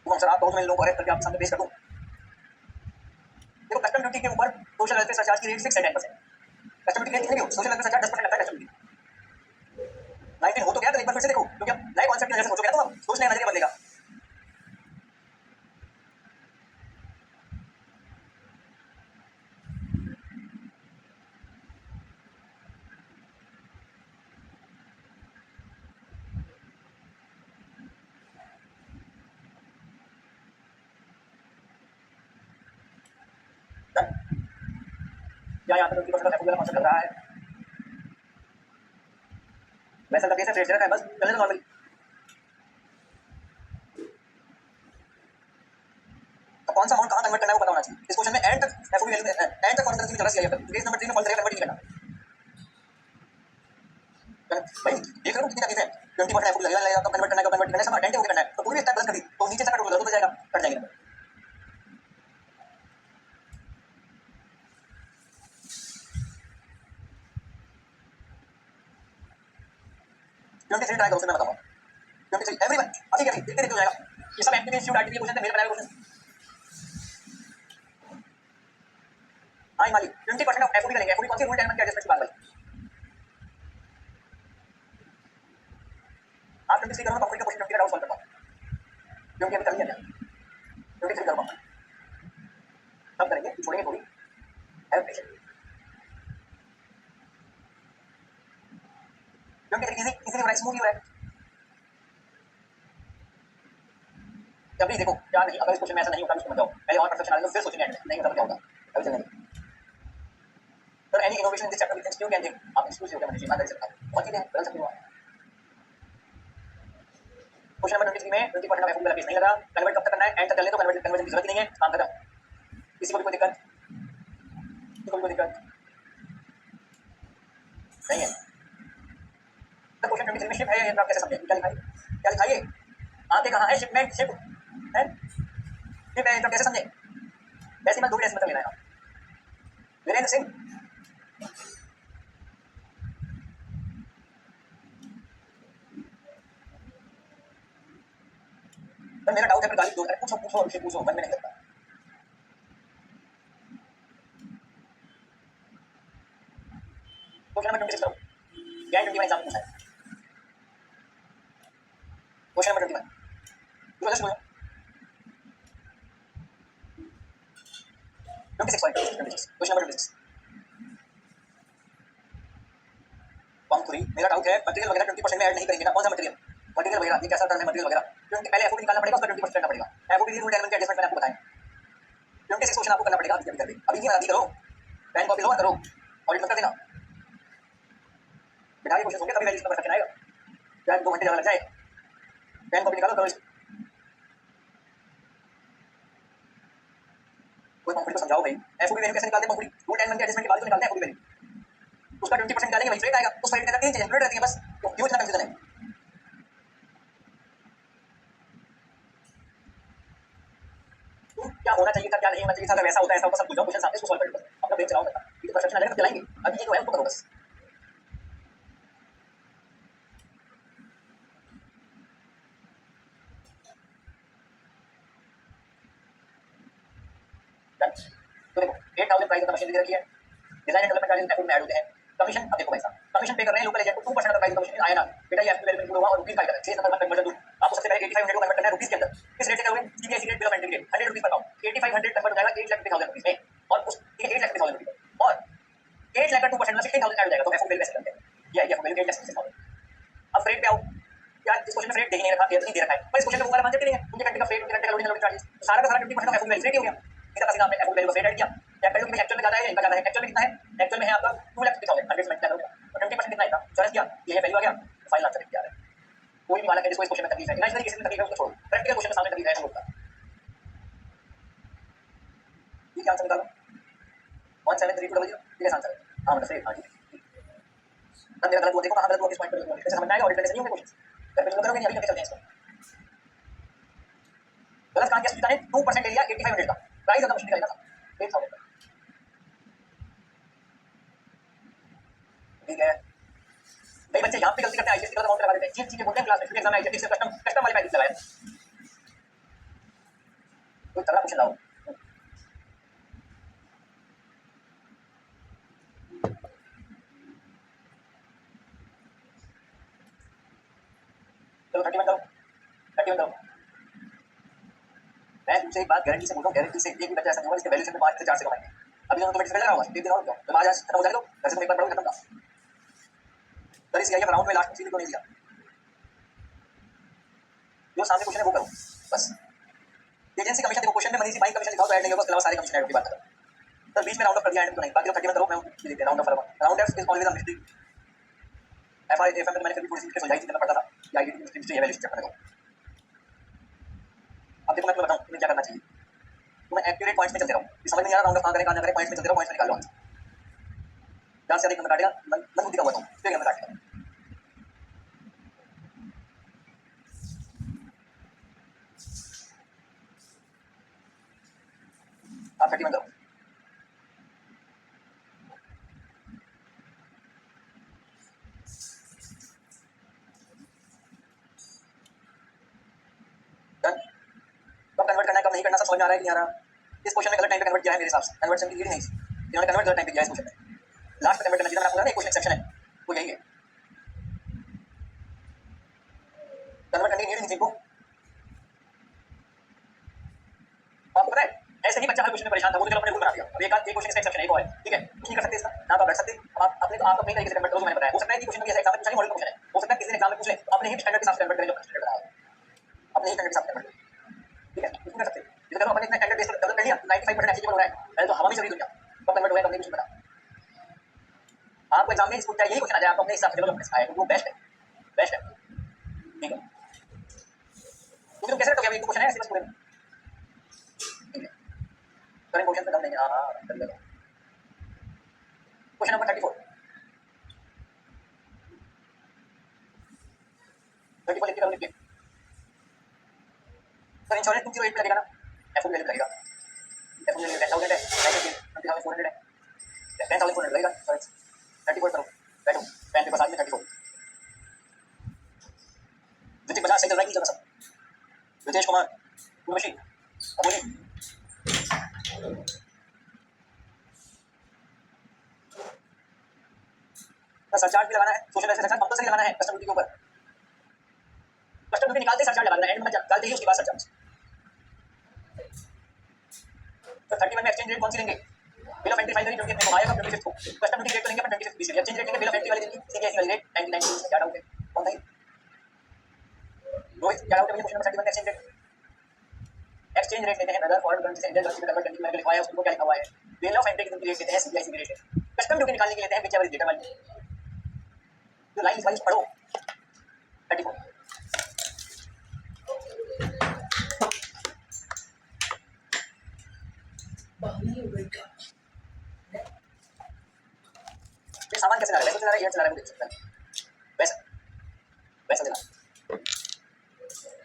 तुम सर आप बहुत मैं लोगों को अरेस्ट करके आपके सामने पेश कर दूं, देखो कस्टम ड्यूटी के ऊपर सोशल वेलफेयर सरचार्ज की रेट फिक्स है 10%, कस्टम ड्यूटी कितनी हो, सोशल वेलफेयर सरचार्ज 10% लगता है कस्टम ड्यूटी, 19 हो तो गया, तो एक बार फिर से देखो, क्योंकि अब नए कॉन्सेप्ट की नजर से सोचोगे ना, तो सोचने का नजरिया बदलेगा, क्या यहाँ पे 20% एफओ वाला कॉन्सेप्ट लग रहा है, वैसा का केस है, ट्रेड है बस चलने दो नॉर्मली। तो कौन सा अमाउंट कहां कन्वर्ट करना है वो पता होना चाहिए। इस क्वेश्चन में एंड तक एफओबी वैल्यू एंड तक फॉरेन करेंसी में चला चाहिए। केस नंबर 3 में फॉरेन करेंसी कन्वर्ट नहीं करना भाई। देख रहे हो कितनी तकलीफ है। 20% एफओबी लगेगा, कब कन्वर्ट करना है, कब कन्वर्ट करना है, सब अटेंटिव होकर करना है। तो पूरी स्टेप बंद कर दी तो नीचे से कट हो जाएगा, कट जाएगा। 23 ट्राई करो, फिर मैं बताऊंगा। 23 एवरीवन अभी के अभी देखते देखते हो जाएगा। ये सब एमपी इंस्टीट्यूट आरटीपी क्वेश्चन थे, मेरे बनाए हुए क्वेश्चन। हां मालिक 20% ऑफ एफओबी करेंगे। एफओबी कौन सी रूल टाइम के एडजस्टमेंट की बात भाई। आप 23 करो, कंप्लीट का क्वेश्चन 20 का डाउट सॉल्व करता हूं क्योंकि अभी कर लिया क्या। 23 करो तब करेंगे, छोड़ेंगे थोड़ी हेल्प पेशेंट। 23 इजी इजी हो रहा है, स्मूथ हो रहा है। अभी देखो क्या नहीं, अगर इस क्वेश्चन में ऐसा नहीं होता तो मत जाओ, पहले और परसेप्शन आ जाएगा, फिर सोचेंगे नहीं होता तो क्या होगा। अभी चलने दो sir. Any innovation in this chapter with institute can think आप एक्सक्लूसिव हो गया मनीष, ईमानदारी से बताओ बहुत चीजें बदल सकती हो। क्वेश्चन नंबर 23 में 20% ऑफ एफओबी वाला केस नहीं लगा। कन्वर्ट कब तक करना है, एंड तक कर ले तो कन्वर्जन की जरूरत ही नहीं है, काम खत्म। किसी को भी कोई दिक्कत, किसी को भी कोई दिक्कत नहीं है। तो क्वेश्चन 23 में शिप है या आप कैसे समझे, क्या लिखा है, क्या लिखा है, आते कहां है, शिपमेंट शिप है, शिप है, कैसे समझे। वैसे मत दो ऐसे मतलब लेना है। वीरेंद्र सिंह सर मेरा डाउट है, फिर गाली दो, पूछो पूछो अभिषेक पूछो, मन में नहीं लगता। क्वेश्चन नंबर 26 करो, क्या 21 एग्जाम पूछा है। क्वेश्चन नंबर 21 पूछो, जस्ट बोलो 26 पॉइंट 26 क्वेश्चन नंबर 26 पंखुरी। मेरा डाउट है मटेरियल वगैरह 20% में ऐड नहीं करेंगे ना, कौन सा मटेरियल, मटेरियल वगैरह ये कैसा टर्म है मटेरियल वगैरह, क्योंकि पहले एफओबी निकालना पड़ेगा, उसका 20% करना पड़ेगा। एफओबी रूल एलिमेंट के एडजस्टमेंट मैंने आपको बताया। 26 क्वेश्चन आपको करना पड़ेगा, अभी कर दे, अभी करो, पेन कॉपी लो करो, ऑडिट मत कर देना। बिठा के क्वेश्चन होंगे तभी वैल्यू नंबर सेक्शन आएगा, चाहे 2 घंटे ज्यादा लग जाए। पेन कॉपी निकालो, करो। कोई पंखुड़ी को समझाओ भाई, एफओबी वैल्यू कैसे निकालते हैं। पंखुड़ी रूल एलिमेंट के एडजस्टमेंट के बाद तो निकालते हैं एफओबी वैल्यू, उसका 20% निकालेंगे वही रेट आएगा। उस रेट के अंदर तीन चीजें इंक्लूडेड रहती हैं बस, तो क्यों इतना कंफ्यूजन है। क्या होना चाहिए था, क्या नहीं होना चाहिए था, अगर वैसा होता है ऐसा होता सब कुछ जाओ क्वेश्चन सामने इसको सॉल्व कर दो, अपना ब्रेक चलाओ करना, ये तो परसेप्शन आ जाएगा तो चलाएंगे। अभी ये जो है उसको करो बस। तो देखो 8000 प्राइस का मशीन दे रखी है, डिजाइन एंड डेवलपमेंट चार्जेस में ऐड होते हैं। कमीशन अब देखो भाई साहब, कमीशन पे कर रहे हैं लोकल एजेंट को 2% ऑफ प्राइस का कमीशन आया ना बेटा, ये एफपी वैल्यू में हुआ और रुपीस का केस नंबर 1 कन्वर्जन दूं आपको। सबसे पहले 8500 को कन्वर्ट करना है रुपीस के अंदर, किस रेट से करोगे, CBIC rate bill of entry rate 100 rupees पर पाउंड। 8500 कन्वर्ट हो जाएगा 8,50,000 रुपीस में, और उस 8,50,000 रुपीस और 8 लाख का 2% मतलब 16,000 ऐड हो जाएगा। तो एफपी वैल्यू कैसे करते हैं, ये एफपी वैल्यू 8,60,000। अब फ्रेट पे आओ, क्या इस क्वेश्चन में फ्रेट दे ही नहीं रखा, नहीं दे रखा है, पर इस क्वेश्चन में वो वाला मानते नहीं है, मुझे घंटे का फ्रेट, घंटे का लोडिंग लोडिंग चार्जेस, तो सारा का सारा 20% ऑफ एफपी वैल्यू फ्रेट ही हो गया। इधर का सीधा आपने एफपी वैल्यू को फ्रेट ऐड किया, चेक कर लो कि एक्चुअल में ज्यादा है या इनका ज्यादा है। एक्चुअल में कितना है, एक्चुअल में है आपका 2,50,000 100 में कितना होगा, और 20% कितना है, चॉइस किया, ये वैल्यू आ गया, फाइनल आंसर लिख दिया है। कोई भी मालक है जिसको इस क्वेश्चन में तकलीफ है, इमेजिनरी केस में तकलीफ है उसको छोड़ो, प्रैक्टिकल क्वेश्चन में सामने तकलीफ है ऐसा होता है। ये क्या आंसर निकालो, 1732 ये आंसर है। हां मतलब फ्रेट, हां ठीक है। अब मेरा गलत हुआ, देखो कहां गलत हुआ, किस पॉइंट पर कैसे समझ में आएगा, ऑडिट करने से नहीं होंगे क्वेश्चन, कर पे करोगे नहीं, अभी करके चलते हैं इसको। गलत कहां किया सुनीता ने, 2% ले लिया 8500 का प्राइस ऑफ द मशीन निकालेगा 8000 का, ठीक है। कई बच्चे यहाँ पे गलती करते हैं, आईसीएसई का अमाउंट लगा देते हैं, चीज चीजें बोलते हैं क्लास में, फिर एग्जाम में आईसीएसई से कस्टम कस्टम वाले पैकेज लगाया। कोई तगड़ा क्वेश्चन लाओ। चलो 31 करो, 31 करो। मैं तुमसे एक बात गारंटी से बोल रहा हूँ, गारंटी से एक भी बच्चा ऐसा नहीं होगा जिसके वैल्यूएशन में 5 से 4 से कमाएंगे। अभी दोनों कमेंट्स में लगा हुआ है, 1 दिन और रुको, तो आज खत्म हो जाएगा, तो वैसे तुम एक बार पढ़ोगे खत्म था। सर इस राउंड में लास्ट सीरीज को नहीं दिया, जो सामने क्वेश्चन है वो करो बस। एजेंसी कमीशन देखो, क्वेश्चन में मनी सी बाइंग कमीशन दिखाओ तो ऐड नहीं होगा, उसके अलावा सारे कमीशन ऐड की बात करो। सर बीच में राउंड ऑफ कर दिया, एंड तो नहीं, बाकी तो 31 करो, मैं ये देखते राउंड ऑफ करो। Round of is always a mistake, F R F में मैंने फिर भी थोड़ी सी सुलझाई थी, करना पड़ता था कि आई डी हिस्ट्री है, वैल्यू चेक करने को। अब देखो मैं तुम्हें बताऊँ तुम्हें क्या करना चाहिए। तुम्हें एक्यूरेट पॉइंट्स में चलते रहो, समझ नहीं आ रहा राउंड कहाँ करें कहाँ ना करें, पॉइंट्स में चलते रहो, पॉइंट्स में निकालो आंसर। ध्यान से अधिक नंबर काटेगा, मन बुद्धि का हुआ तुम, फिर नंबर काटेगा। आप 30 में करो। डन। कब कन्वर्ट करना है कब नहीं करना सब समझ में आ रहा है कि नहीं आ रहा। इस क्वेश्चन में गलत टाइम पे कन्वर्ट किया है मेरे हिसाब से, कन्वर्ट सिंपली रीड नहीं, इन्होंने कन्वर्ट गलत टाइम पे किया है इस क्वेश्चन में। लास्ट में कन्वर्ट करना चाहिए, मैंने आपको बोला ना एक क्वेश्चन एक्सेप्शन है वो यही है। कन्वर्ट करने की नीड नहीं थी को। आपको पता है ऐसे ही बच्चा हर क्वेश्चन में परेशान था, वो तो चलो अपने रूल बना दिया। अब एक क्वेश्चन इसका एक्सेप्शन है, एक और है, ठीक है, कुछ नहीं कर सकते इसका ना, आप बैठ सकते आप अपने आप अपने तरीके से कन्वर्ट करो जो मैंने बताया। हो सकता है कि क्वेश्चन भी ऐसा एग्जाम में पूछा नहीं, मॉडल क्वेश्चन है, हो सकता है किसी ने एग्जाम में पूछ ले तो अपने ही स्टैंडर्ड के हिसाब से कन्वर्ट करें जो स्टैंडर्ड बताया, अपने ही स्टैंडर्ड के हिसाब से कन्वर्ट, ठीक है, कुछ नहीं कर सकते। जैसे करो अपने इतना स्टैंडर्ड बेस पर डेवलप कर लिया 95% एक्सेप्टेबल हो रहा है, पहले तो हवा में चल रही दुनिया, कब कन्वर्ट हुआ है कब नहीं कुछ नहीं पता। आपको एग्जाम में इसको चाहिए यही क्वेश्चन आ जाए, आपको अपने हिसाब से डेवलप करना है, वो बेस्ट है, बेस्ट है, ठीक है। क्योंकि तुम कैसे रखोगे, अभी एक क्वेश्चन है सिलेबस पूरे में, ठीक है, करेंट क्वेश्चन पे दम नहीं है। हां कर लो। क्वेश्चन नंबर 34 लिख के करो, लिख के सर इंश्योरेंस 208 पे लगेगा ना, एफ वैल्यू लगेगा, एफ वैल्यू 10000 है, 9,400 है, 10,400 लगेगा इंश्योरेंस। 34 करो, बैठो पेन पेपर साथ में 34। ऋतिक बजाज सही चल रहा है कि चल रहा सब, रितेश कुमार, उर्वशी, अमोली, सरचार्ज भी लगाना है, सोशल वेलफेयर सरचार्ज कंपलसरी लगाना है कस्टम ड्यूटी के ऊपर, कस्टम ड्यूटी निकालते ही सरचार्ज लगा देना, एंड में निकालते ही उसके बाद सरचार्ज। तो 31 में एक्सचेंज रेट कौन सी लेंगे, बिल ऑफ एंट्री फाइल करी 20 को आएगा 25 को, कस्टम ड्यूटी रेट तो लेंगे अपन 25 बीसी, एक्सचेंज रेट लेंगे बिल ऑफ एंट्री वाले दिन की सीबीएसई वाली रेट 99 में, क्या डाउट है, कौन था ये रोहित, क्या डाउट है मुझे क्वेश्चन नंबर 31 में एक्सचेंज रेट लेते हैं ब्रदर, फॉरेन करेंसी से इंडियन करेंसी में कन्वर्ट करने के लिए लिखवाया है उसको, क्या लिखा हुआ है, बिल ऑफ एंट्री की रेट लेते हैं सीबीएसई की रेट है, कस्टम ड्यूटी निकालने के लिए लेते हैं व्हिचएवर इज ग्रेटर वाली, जो लाइन इस वाली पढ़ो 34। ये सामान कैसे ला रहा है, वैसे चला रहा है, ये चला रहा है, वो देख सकता है, वैसा वैसा चला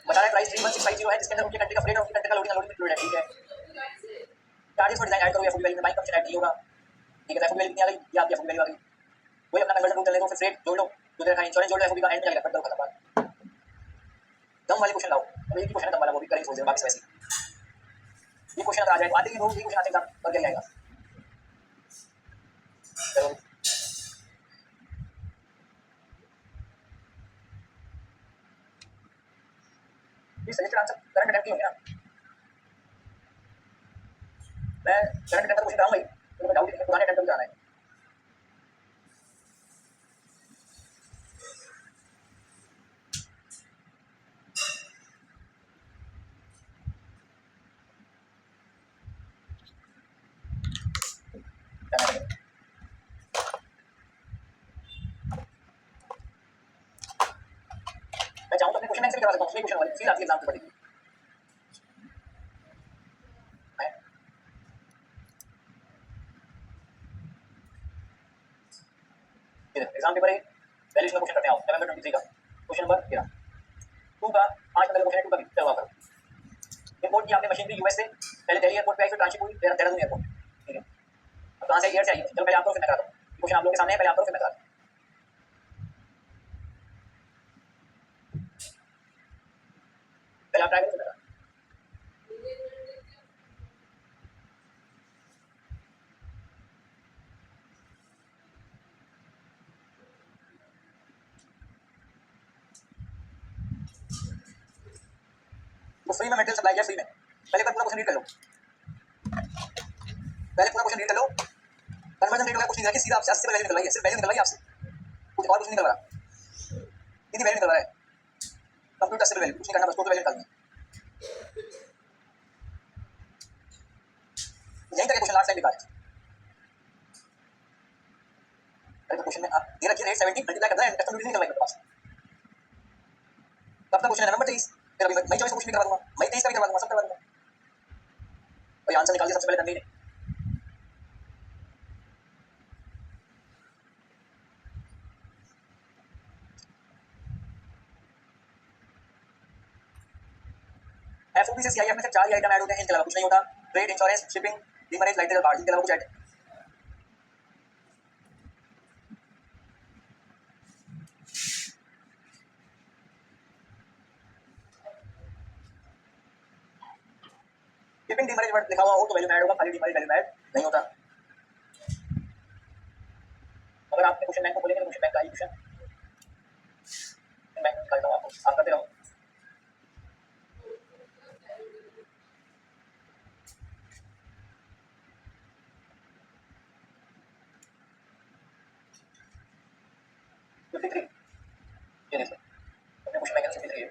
बता रहा है। प्राइस 31650 है जिसके अंदर उनकी कंट्री का फ्रेट और उनकी कंट्री का लोडिंग अनलोडिंग इंक्लूडेड है, ठीक है। चार्जेस फॉर डिजाइन ऐड करो, या फुल वैल्यू में बाइंग कमीशन ऐड नहीं होगा, ठीक है। फुल वैल्यू कितनी आ गई, ये आपकी फुल वैल्यू आ गई, वही अपना कन्वर्जन रूल चलने दो, फिर फ्रेट जोड़ लो, जो दे रखा है इंश्योरेंस जोड़ लो, एफओबी का एंड में लगेगा, कर दो खत्म बात। दम वाले क्वेश्चन लाओ, अब एक ही क्वेश्चन है दम वाला, वो भी करेंगे सोच रहे बाकी वैसे ये क्वेश्चन अगर आ जाए तो आते ही लोग ये क्वेश्चन आते एग्जाम और क्या आएगा। चलो ये सजेस्टेड आंसर करंट अटेम्प्ट ही होंगे ना, मैं करंट अटेम्प्ट का क्वेश्चन कराऊंगा ही, तो मैं डाउट नहीं है, पुराने अटेम्प्ट भी जाना है। मैं चाहूँ तो अपने क्वेश्चन बैंक से भी करा सकता हूँ, उसमें क्वेश्चन वाली फील आती है एग्जाम से पढ़ेगी मैं। एग्जाम पेपर है, वैल्यूशन का क्वेश्चन करते हैं आओ, नवंबर 23 का क्वेश्चन नंबर 13 2 का 5 नंबर का क्वेश्चन है, 2 का भी करवा करो। इंपोर्ट की आपने मशीनरी यूएस से, पहले दिल्ली एयरपोर्ट पे आई, फिर ट्रांसशिप हुई देहरादून एयरपोर्ट, ठीक है। अब कहाँ से एयर से आई, चलो पहले आप करो फिर मैं कराता हूँ, क्वेश्चन आप लोगों के सामने है, पहले आप करो फिर मैं कराता हूँ। पहले आप ट्राई करो फिर मैं कराता हूँ। तो फ्री में मटेरियल सप्लाई किया, फ्री में, पहले पूरा क्वेश्चन रीड कर लो, पहले पूरा क्वेश्चन रीड कर लो, कन्वर्जन रेट का कुछ नहीं रखा, सीधा आपसे 80 वैल्यू निकलवाई है, सिर्फ वैल्यू निकलवाई आपसे, कुछ और कुछ नहीं निकलवा रहा, सीधी वैल्यू निकलवा रहा है, कंप्यूटर सिर्फ वैल्यू, कुछ नहीं करना, बस टोटल वैल्यू निकालनी है। यहीं तक क्वेश्चन लास्ट टाइम निकाले, अरे तो क्वेश्चन में आप दे रखिए रेट 70 मल्टीप्लाई करना है, कस्टम ड्यूटी नहीं करना है पास। कब तक क्वेश्चन है नवंबर 23, फिर अभी मई 24 को कुछ भी करवा दूंगा, मई 23 का भी करवा दूंगा, सब करवा दूंगा। और ये आंसर निकाल दिया सबसे पहले तनवीर ने। एफओबी से सीआईएफ में सिर्फ 4 ही आइटम ऐड होते हैं, इनके अलावा कुछ नहीं होता। Trade, insurance, shipping, demurrage, light card, इनके अलावा कुछ ऐड। शिपिंग डीमरेज वर्ड लिखा हुआ हो तो वैल्यू ऐड होगा, खाली डीमरेज वैल्यू ऐड नहीं होता। अगर आपने क्वेश्चन बैंक को खोलेंगे तो क्वेश्चन बैंक का ही क्वेश्चन बैंक निकालता हूं आपको, आप करते रहो। फिफ्टी थ्री, ये देखो अपने क्वेश्चन बैंक 53 है।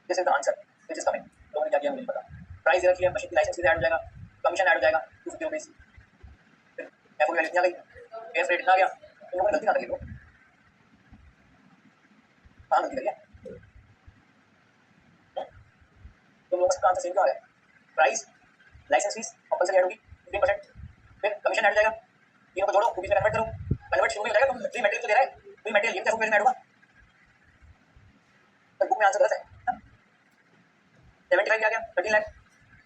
This is the answer which is coming. लोगों ने क्या किया मुझे नहीं पता। प्राइस रखी है, मशीन की लाइसेंस भी ऐड हो जाएगा, कमीशन ऐड हो जाएगा 250 रुपीज, एफओबी वाली इतना गई, एयर फ्रेट इतना गया। इन लोगों ने गलती ना करी, लोग कहाँ गलती करी है? तुम लोगों का आंसर सेम क्यों आ रहा है? Price, licence fee compulsory add होगी 15%, फिर कमीशन ऐड हो जाएगा, तीनों को जोड़ो, रुपीज में कन्वर्ट करो, कन्वर्ट शुरू में हो जाएगा। तुम फ्री मटेरियल तो दे रहा है, फ्री मटेरियल ये एफओबी में ऐड होगा। तो बुक में आंसर गलत है। 75 आ गया, 13 लाख,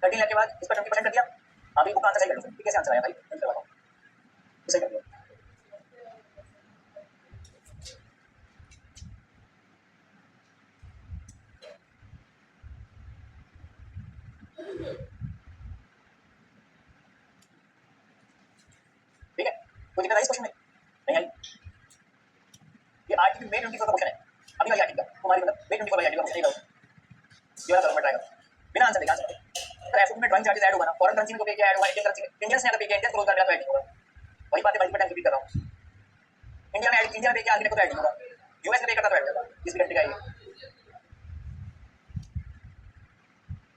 13 लाख के बाद इस पर 20% कर दिया। अभी बुक का आंसर सही कर लो, कैसे आंसर आया भाई, मैं करवाता हूँ, सही कर लो। ठीक है, कोई दिक्कत आई इस क्वेश्चन में? नहीं आई। ये आर्टिकल मे 24 का क्वेश्चन है, अभी वाली आर्टिकल का, तुम्हारी मतलब मे 24 वाली आर्टिकल का क्वेश्चन नहीं करो, ये वाला करो, मैं ट्राई करूँ बिना आंसर देखे आंसर। अगर एफओबी में ड्राइंग चार्जेस ऐड होगा ना, फॉरेन करेंसी में तो पे किया ऐड होगा, इंडियन करेंसी में, इंडियन ने अगर पे किया, इंडियन क्लोज कर मेरा तो ऐड नहीं होगा। वही बात है, मल्टीपल टाइम रिपीट कर रहा हूँ। इंडिया में इंडिया में पे किया, आर्किटेक्ट को तो ऐड नहीं होगा, यूएस में पे करता तो ऐड होगा, इस कंट्री का ये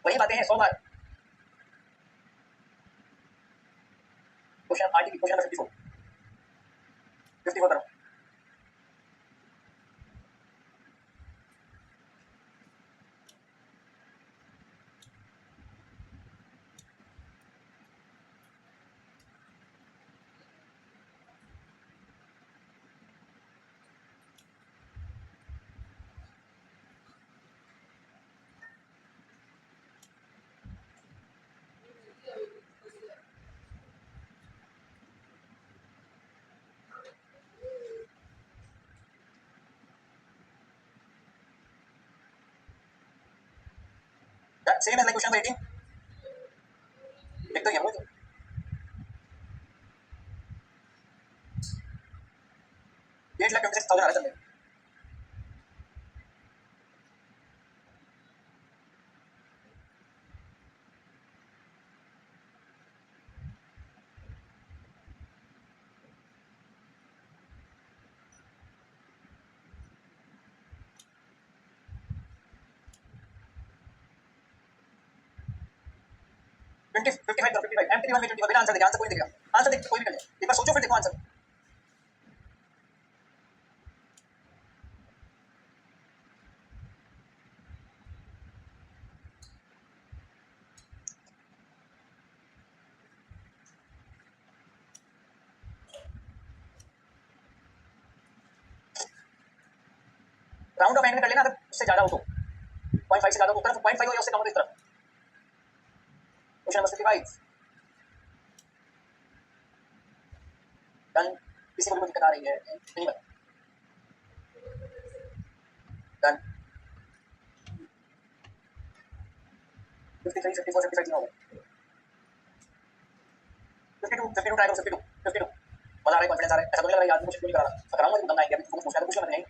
वही बातें हैं 100 बार। क्वेश्चन आर्टिकल क्वेश्चन नंबर 54, 54 करो। सेम है क्वेश्चन नंबर 18, लिख तो ये मुझे 8,26,000 आ रहा है। 20 55 करो, 55 M31 में 25 बिना आंसर देखे, आंसर कोई नहीं देगा, आंसर देख कोई भी कर ले, एक बार सोचो फिर देखो आंसर। राउंड ऑफ एंड में कर लेना, अगर उससे ज्यादा हो तो 0.5 से ज्यादा हो तो तरफ, 0.5 हो या उससे कम हो तो इस तरफ। Question number 55 done. किसी को भी कोई दिक्कत आ रही है? नहीं बता, डन। 53 54 55 तीनों हो गए। 52 52 ट्राई करो, 52 52 मजा आ रहा है, कॉन्फिडेंस आ रहा है, ऐसा तो नहीं लग रहा है यार मुझे क्यों नहीं करा रहा, कराऊंगा तो दम आएंगे। अभी तुमको पूछना है तो पूछ लो, मैं नहीं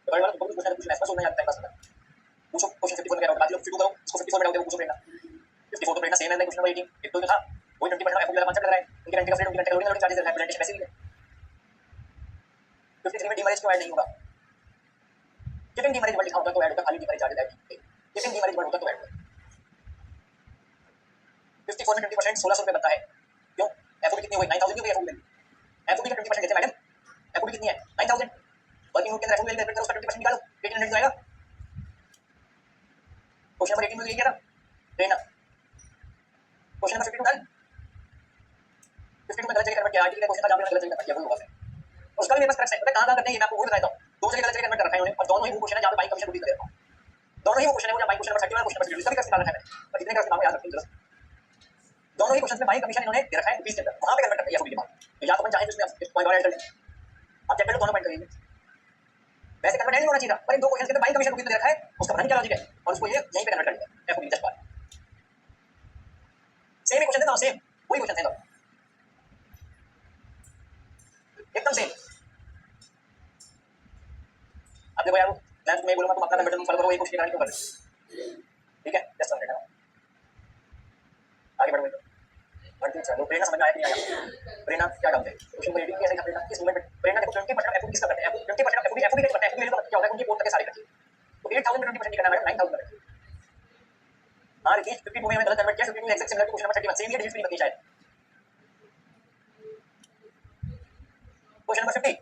तो बड़े वाला तुमको पूछना है तो पूछना है, ऐसा सोचना यार टाइम पास करना। पूछो क्वेश्चन 54 में कह रहा हूं, बाकी लोग 52 करो, इसको 54 में डाउट है, पूछो प्रेरणा। 54 तो प्रेरणा सेम है क्वेश्चन नंबर 18, एक तो था वही 20% एफओबी वाला कॉन्सेप्ट लग रहा है, उनके रेंट का फ्री, उनके रेंट का लोडिंग चार्जेस है, प्रेजेंटेशन वैसे ही है। 53 में डीमैरिज क्यों ऐड नहीं होगा? शिपिंग डीमैरिज वर्ड लिखा होता तो ऐड होता, खाली डीमैरिज चार्जेस ऐड नहीं होते, शिपिंग डीमैरिज वर्ड होता तो ऐड होता। 54 में 20% 1600 रुपये बनता है। क्यों? एफओबी कितनी हो गई? 9000 की हो गई एफओबी। एफओबी का 20% देते हैं मैडम। एफओबी कितनी है? 9000। वर्किंग नोट के अंदर एफओबी कैलकुलेट करो, उसका 20% निकालो, 1800 आएगा। क्वेश्चन नंबर 18 में यही क्या था? ट्रेनर। Question number 52 done. 52 में गलत जगह कन्वर्ट किया, आर्टिकल का क्वेश्चन था जहां पे गलत जगह कन्वर्ट किया, वो होगा फिर। उसका भी मेरे पास करेक्ट है, पता है कहां करते हैं ये मैं आपको वो बताता हूं। दो जगह गलत जगह कन्वर्ट कर रखा है उन्होंने, और दोनों ही वो क्वेश्चन है जहां पे बाइक कमीशन पूरी कर देता हूं। दोनों ही वो क्वेश्चन है, वो जहां बाइक क्वेश्चन नंबर 30 वाला क्वेश्चन नंबर 32 का भी करेक्ट निकाल रखा है, और इतने का नाम याद रखिए जरा। दोनों ही क्वेश्चन में बाइक कमीशन इन्होंने दे रखा है 20 के अंदर, वहां पे कन्वर्ट करना है एफओबी के बाद। तो या तो अपन चाहे तो इसमें पॉइंट और ऐड कर लें, आप चेक कर लो दोनों पॉइंट करिए। वैसे कन्वर्ट नहीं होना चाहिए था, पर इन दो क्वेश्चन के अंदर बाइक कमीशन रुपीस में दे रखा है, उसका पता नहीं क्या लॉजिक है, और उसको ये यहीं पे कन्वर्ट कर दिया एफओबी जस्ट बात। सेम ही क्वेश्चन थे ना, सेम वही क्वेश्चन थे ना, एकदम सेम। अब देखो यार, मैं तुम्हें बोलूंगा तुम अपना कन्वर्जन फॉलो करो, ये कुछ निकालने को कर, ठीक है? जस्ट समझ लेना, आगे बढ़ो। बढ़ते चलो, प्रेरणा समझ में आया कि नहीं आया? प्रेरणा क्या डाउट है? क्वेश्चन को रीडिंग कैसे करते हैं इस मूवमेंट में? प्रेरणा देखो 20% एफओबी किसका करते हैं? 20% एफओबी एफओबी कैसे करते हैं? एफओबी का क्या होता है? उनकी पोर्ट तक सारी करती है, तो 8000 में 20% करना है मैडम, 9000 में। हां रितेश, 52 में मैंने गलत कन्वर्ट किया, 52 exact similar to question number 31, same ये डिजिट नहीं बदली शायद। क्वेश्चन नंबर 50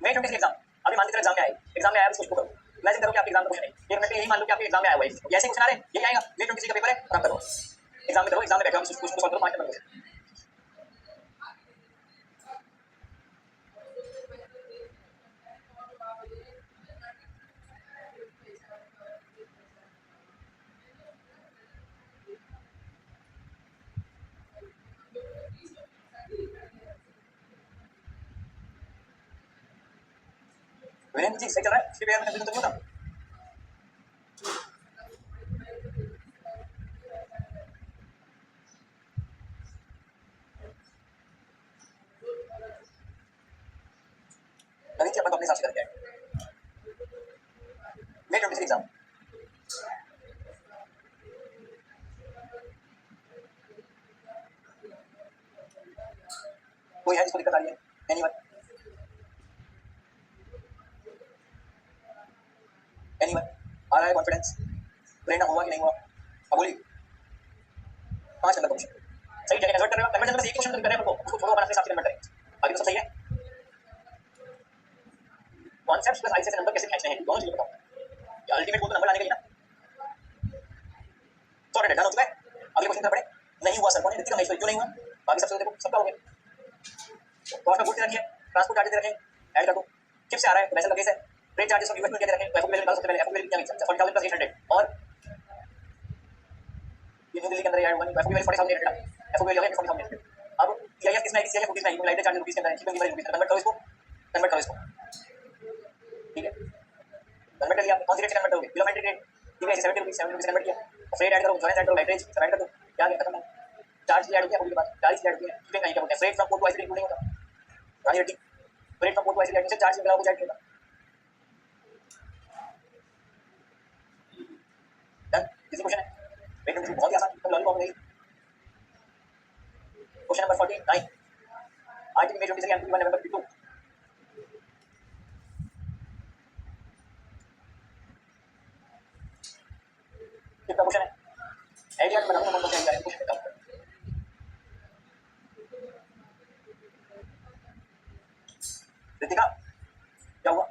मई 20 एग्जाम, अभी मान लीजिए एग्जाम में आए, एग्जाम में आया, इसको करो, इमेजिन करो कि आपके एग्जाम का क्वेश्चन है, 1 मिनट में यही मान लो कि आपके एग्जाम में आया हुआ है, ऐसे क्वेश्चन आ रहे हैं, यही आएगा, मई 20 का पेपर है, काम करो, एग्जाम में करो, एग्जाम में बैठो, आप उसको सॉल्व करो 5 नंबर क्वेश्चन। वीरेंद्र जी सही चल रहा है, इसके बारे में कंफ्यूजन तो नहीं होता? कभी अपन अपने हिसाब से करते हैं। मई 20 एग्जाम, कोई है जिसको दिक्कत आ रही है? एनीवन? एनीवन आ रहा है कॉन्फिडेंस? प्रेरणा हुआ कि नहीं हुआ? अब बोलिए। 5 नंबर क्वेश्चन सही जगह कन्वर्ट कर रहे हो, कन्वर्जन में एक क्वेश्चन कर रहे हैं, उसको छोड़ो, अपन अपने हिसाब से कन्वर्ट करें, बाकी तो सब सही है। कॉन्सेप्ट्स प्लस आईसीएस नंबर कैसे खींचने हैं, दोनों चीजें बताओ। ये अल्टीमेट गोल तो नंबर लाने का ही ना। सॉर्टेड डन हो चुका है, अगले क्वेश्चन पर पढ़े। नहीं हुआ सर, कौन है? ऋतिका महेश्वरी, क्यों नहीं हुआ? बाकी सबसे देखो सबका हो गया। कॉस्ट ऑफ गुड्स रखिए, ट्रांसपोर्ट चार्जेस रखें, ऐड कर दो, चिप से आ रहा है, वैसे लगेज है, ट्रेड चार्जेस ऑफ यूएस में क्या रखें, एफओबी वैल्यू सबसे पहले, एफओबी वैल्यू कितना है? 40000 प्लस 800, और ये न्यू दिल्ली के अंदर ऐड हुआ, एफओबी वैल्यू 40800 है, एफओबी वैल्यू 40800। अब सीआईएफ किसमें आएगी? सीआईएफ रुपीस में आएगी, लाइट चार्जेस रुपीस के अंदर है, शिपिंग की रुपीस में, कन्वर्ट करो इसको, कन्वर्ट करो इसको, ठीक है? कन्वर्ट कर लिया, कौन सी रेट से कन्वर्ट करोगे? किलोमीटर रेट, ठीक है, 70 रुपीस, 70 रुपीस कन्वर्ट किया, फ्रेट ऐड करो, इंश्योरेंस ऐड करो, लाइट रेट ऐड कर दो, क्या गया खत्म है। चार्ज की ऐड हो गया, अभी के बाद चार्ज की ऐड हो गया, शिपिंग नहीं क्या बोलते हैं, freight from port to ICD include नहीं होता, Rani Reddy, freight from port to ICD admission charge निकला, वो चार्ज नहीं होता। डन, इजी क्वेश्चन है, वेट नंबर बहुत ही आसान, एकदम लॉलीपॉप नहीं। क्वेश्चन नंबर 49 आर्टिकल में 23 एमपी 1 नंबर 52, कितना क्वेश्चन है? आइडिया बनाऊंगा मन को क्या है क्वेश्चन बताओ। रितिका क्या हुआ?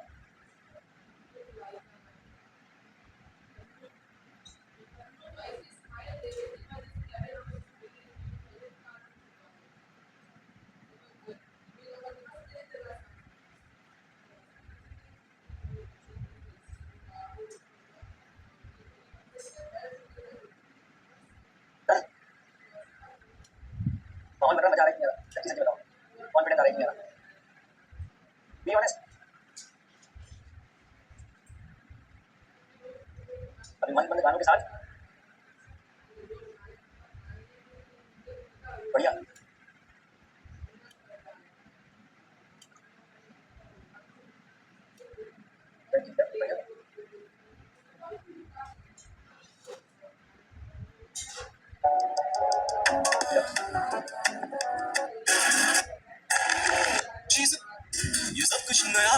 डन, माहौल बन रहा, मजा आ रहा है कि नहीं आ रहा? सच्ची सच्ची बताओ, कॉन्फिडेंस आ रहा है कि नहीं आ रहा? बी ऑनेस्ट, अभी मन बंद गानों के साथ, बढ़िया। बढ़िया। ये सब कुछ नया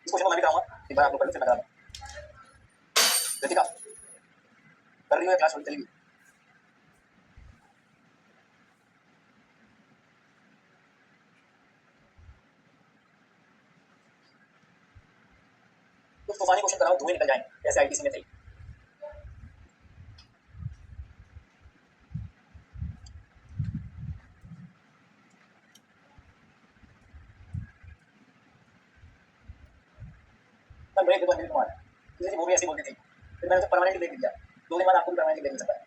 इस क्वेश्चन को मैं भी कराऊंगा, एक बार आप लोग कर लो, फिर मैं कराऊंगा। कृतिका कर रही हो या क्लास चलेगी? कुछ तूफानी क्वेश्चन कराओ, धुएं निकल जाए, जैसे आईटीसी में थे। मैं ब्रेक देता अनिल कुमार, किसी वो भी ऐसी बोलती थी, फिर मैंने उसे परमानेंटली ब्रेक दिया। 2 दिन बाद आपको भी परमानेंटली ब्रेक मिल सकता है।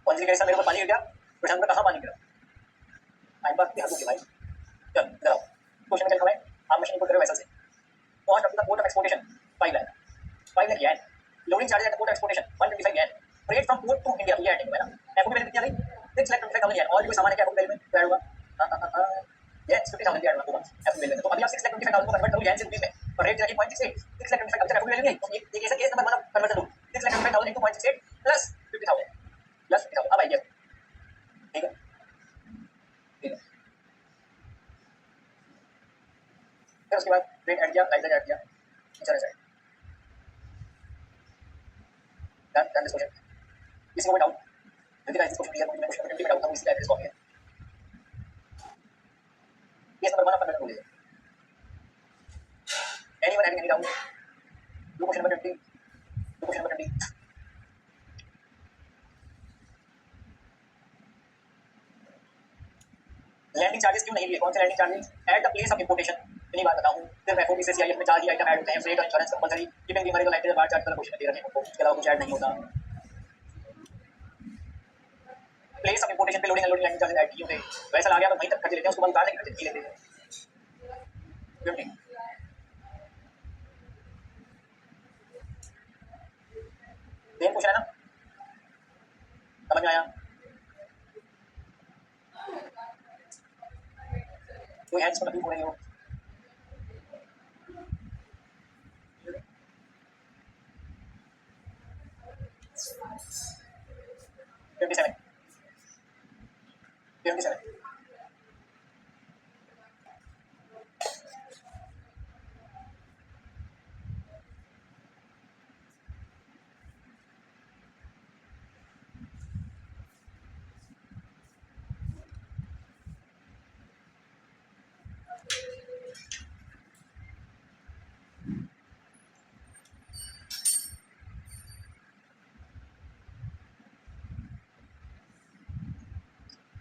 अंजलि कैसा मेरे ऊपर पानी गिर गया, प्रशांत में कहाँ पानी गिरा? टाइम पास की हद होगी भाई। चल इधर आओ, क्वेश्चन चल खड़े, आप मशीन को करो वैसा से। Cost of the port of exportation 5 lakh, 5 lakh yen. Loading charges at the port of exportation 125 yen. Freight from port to India, ये एडिंग है ना। एफओबी वैल्यू कितनी आ गई? 6,25,000 येन। और भी कोई सामान है क्या एफओबी वैल्यू में ऐड होगा? ये 50,000 ऐड होगा एफओबी वैल्यू में। तो अभी आप 6,25,000 को कन्वर्ट करो येन से रुपीस में, और रेट जाके 0.68, 6,25,000 अब तक एफओबी वैल्यू नहीं। तो ये ऐसा केस नंबर 1 कन्वर्ट करो, 6,25,000 into 0.68 प्लस 50,000 प्लस 50,000। अब आइए, ठीक है, ठीक है। फिर उसके बाद रेट ऐड किया, लाइसेंस ऐड किया, insurance add. Done this question. किसी को कोई डाउट? जल्दी का इस क्वेश्चन क्लियर, मैं क्वेश्चन नंबर 20 में डाउट था, इसलिए एड्रेस कॉपी है। केस नंबर 1 आप कन्वर्ट करोगे। Anyone having any doubt? Do question number 20, do question number 20। Landing charges क्यों नहीं लिए? कौन से landing charges? At the place of importation. इतनी बात बताऊं, सिर्फ एफओबी से सीआईएफ में 4 ही आइटम ऐड होते हैं, फ्रेट और insurance compulsory, keeping the money को लाइट बार चार्ज का क्वेश्चन दे रखे हैं उनको, इसके अलावा कुछ ऐड नहीं होता। प्लेस ऑफ इंपोर्टेशन पे loading unloading landing charges add किए होते, वैसा ला गया तो वहीं तक खर्च लेते हैं, उसके बाद उतार लेंगे खर्च नहीं लेते। 20 सेम क्वेश्चन है ना, समझ में आया? कोई हैंड्स को तकलीफ हो रही हो? Twenty seven.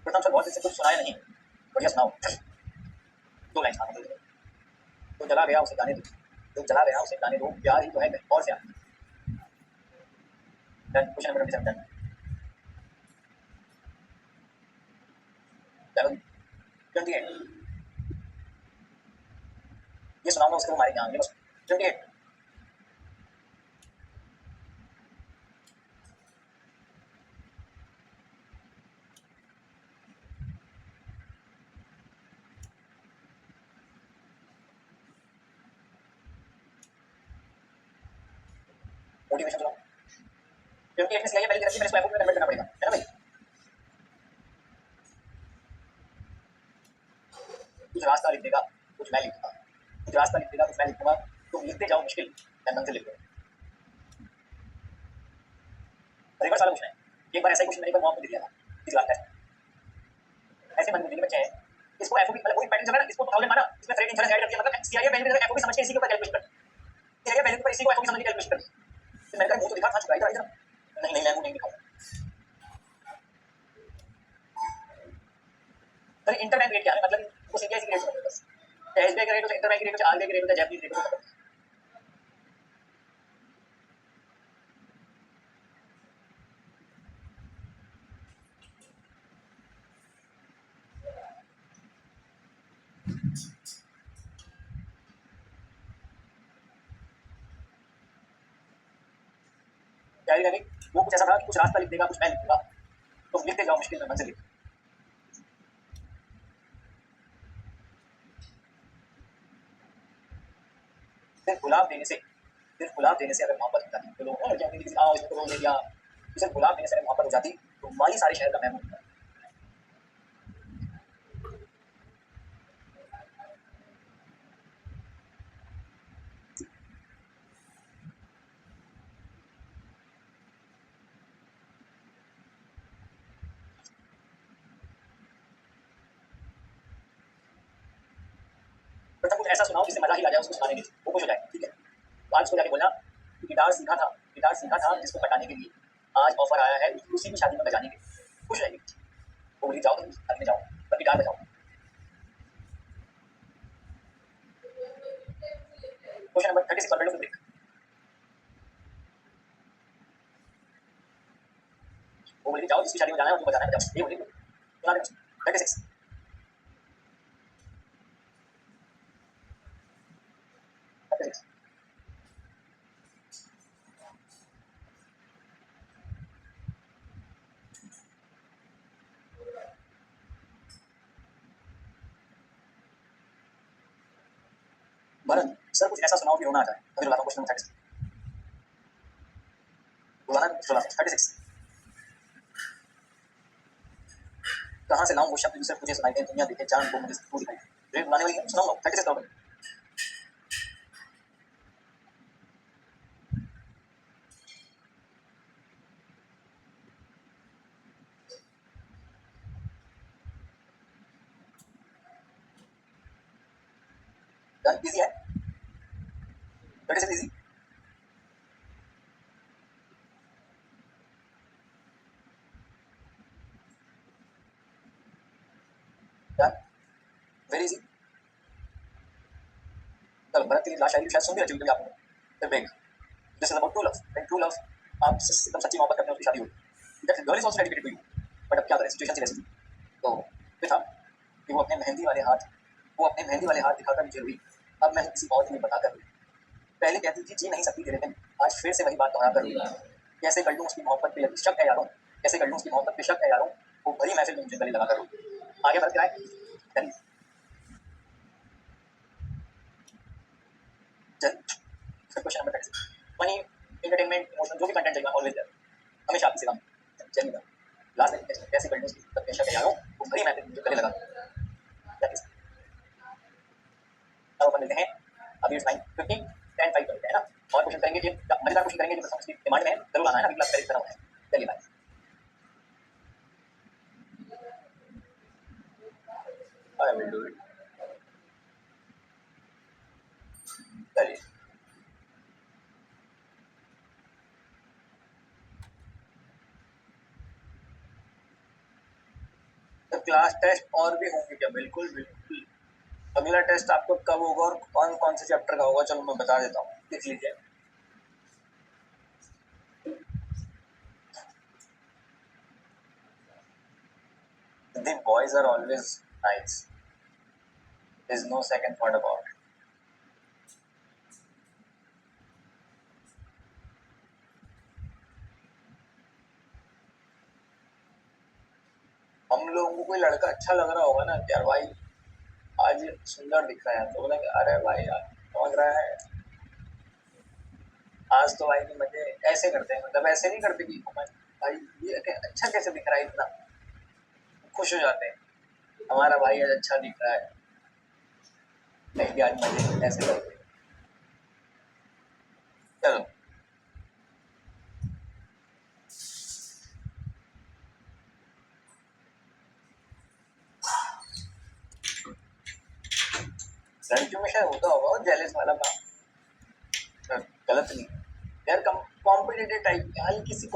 प्रथम सर बहुत दिन से कुछ सुनाया नहीं, बढ़िया सुनाओ। 2 लाइन सुनाओ। तो चला गया उसे गाने दो, जो चला गया उसे गाने दो, प्यार ही तो है कहीं और से आने। Done, question number 27 done. चलो 28। ये सुनाऊंगा उसके वो मारेंगे। हाँ, ये बस 28। मोटिवेशन सुनाओ। 28 में सिलाई पहले की रखी, मैंने इसको एफओ में कन्वर्ट करना पड़ेगा, है ना भाई? कुछ रास्ता लिख देगा, कुछ मैं लिख दूंगा, कुछ रास्ता लिख देगा, कुछ मैं लिख दूंगा, तुम लिखते जाओ मुश्किल, मैं मंजिल लिख दूंगा। रिवर्स वाला पूछना है। एक बार ऐसा ही क्वेश्चन मैंने एक बार मॉक में दिया था, इस बात का ऐसे मन में बच्चे हैं, इसको एफओ मतलब वही पैटर्न चल रहा है ना, इसको प्रॉब्लम माना, इसमें फ्रेड इंश्योरेंस ऐड कर दिया, मतलब सीआईए वैल्यू एफओ समझ के इसी के ऊपर कैलकुलेट कर, सीआईए वैल्यू पर इसी को एफओ समझ के कैलकुलेट कर। तो मैंने कहा मुंह तो दिखा, कहां छुपा इधर इधर, नहीं नहीं मैं मुंह नहीं दिखाऊंगा। सर इंटरबैंक रेट क्या है, मतलब वो सीबीआई की रेट समझ बस, एसबीआई का रेट होता है, इंटरबैंक रेट होता है, आरबीआई का रेट होता है, जापानीज रेट होता है। क्या है वो कुछ ऐसा था कि कुछ रास्ता लिख देगा, कुछ मैं लिख दूंगा, तो लिखते जाओ मुश्किल में मंजिल लिख। सिर्फ गुलाब देने से, सिर्फ गुलाब देने से अगर मोहब्बत हो जाती, तो लोग लड़कियां होंगी किसी आओ इसको रोज दे दिया, सिर्फ गुलाब देने से अगर मोहब्बत हो जाती तो माली सारे शहर का मैं हूँ। मतलब कुछ ऐसा सुनाओ जिससे मजा ही आ जाए, उसको सुनाने के लिए वो खुश हो जाए, ठीक है? तो आज उसको जाके बोला कि गिटार सीखा था जिसको कटाने के लिए, आज ऑफर आया है उसी की शादी में बजाने के लिए, खुश रहेगी। वो बोली जाओ शादी में जाओ, पर गिटार बजाओ। क्वेश्चन नंबर 36 पर बैठो देख। वो बोली जाओ जिसकी शादी में जाना है उसको बजाना है, बजाओ, ये बोली सुना दे। 36 36 भरत सर कुछ ऐसा सुनाओ कि रोना आ जाए, अभी रुलाता हूँ। क्वेश्चन नंबर 36 रुलाना रुलाता हूँ। 36 कहाँ से लाऊं वो शब्द जिसे मुझे सुनाई दे, दुनिया देखे जान को मुझे तू दिखाई दे। रेट बुलाने वाली है, सुनाऊंगा 36 करोड़। डन इजी है, 36 इजी। Done very easy. चलो भरत की लास्ट शायरी शायद सुन भी रही होगी आपने, फिर break. This is about true love, when true love आप एकदम सच्ची मोहब्बत करते हैं उसकी शादी होगी। That girl is also dedicated to you, but अब क्या करें सिचुएशन वैसी थी। तो फिर था कि वो अपने मेहंदी वाले हाथ दिखाकर मुझे हुई, अब मैं किसी और को बताकर हुई। पहले कहती थी जी नहीं सकती तेरे बिन, आज फिर से वही बात दोहरा कर हुई। कैसे कर लूं उसकी मोहब्बत पे शक है यारों, कैसे कर लूं उसकी मोहब्बत पे शक है यारों, वो भरी महफिल में मुझे गले लगा कर हुई। आगे बढ़ के आए चल question number 36। Money entertainment emotion जो भी कंटेंट चाहिए ऑलवेज देयर, हमेशा आपकी सेवा में चलिएगा। लास्ट में कैसे कर लूं उसकी मोहब्बत पे शक है यारों, वो भरी महफिल में मुझे गले लगा कर हुई। अब अपन लेते हैं अभी टाइम 15 10 5 करते हैं ना, और क्वेश्चन करेंगे जो मजेदार क्वेश्चन करेंगे जो समझ की डिमांड में है, जरूर आना है ना, अगली क्लास करेक्ट करना है। चलिए bye. I will do it. चलिए तो क्लास टेस्ट और भी होंगे क्या? बिल्कुल बिल्कुल। अगला टेस्ट आपको कब होगा और कौन कौन से चैप्टर का होगा, चलो मैं बता देता हूँ, लिख लीजिए। The boys are always nice. There's no second thought about it. हम लोगों को कोई लड़का अच्छा लग रहा होगा ना कि यार भाई आज सुंदर दिख रहा है, तो बोलेंगे अरे भाई यार समझ रहा है, आज तो भाई के मजे ऐसे करते हैं, मतलब ऐसे नहीं करते कि भाई ये अच्छा कैसे दिख रहा है, इतना खुश हो जाते हैं हमारा भाई आज अच्छा दिख रहा है, नहीं आज मजे ऐसे करते हैं। चलो लड़कियों में शायद होता होगा जेलस वाला काम, गलत नहीं यार, कॉम्पिटिटिव टाइप हल्की सी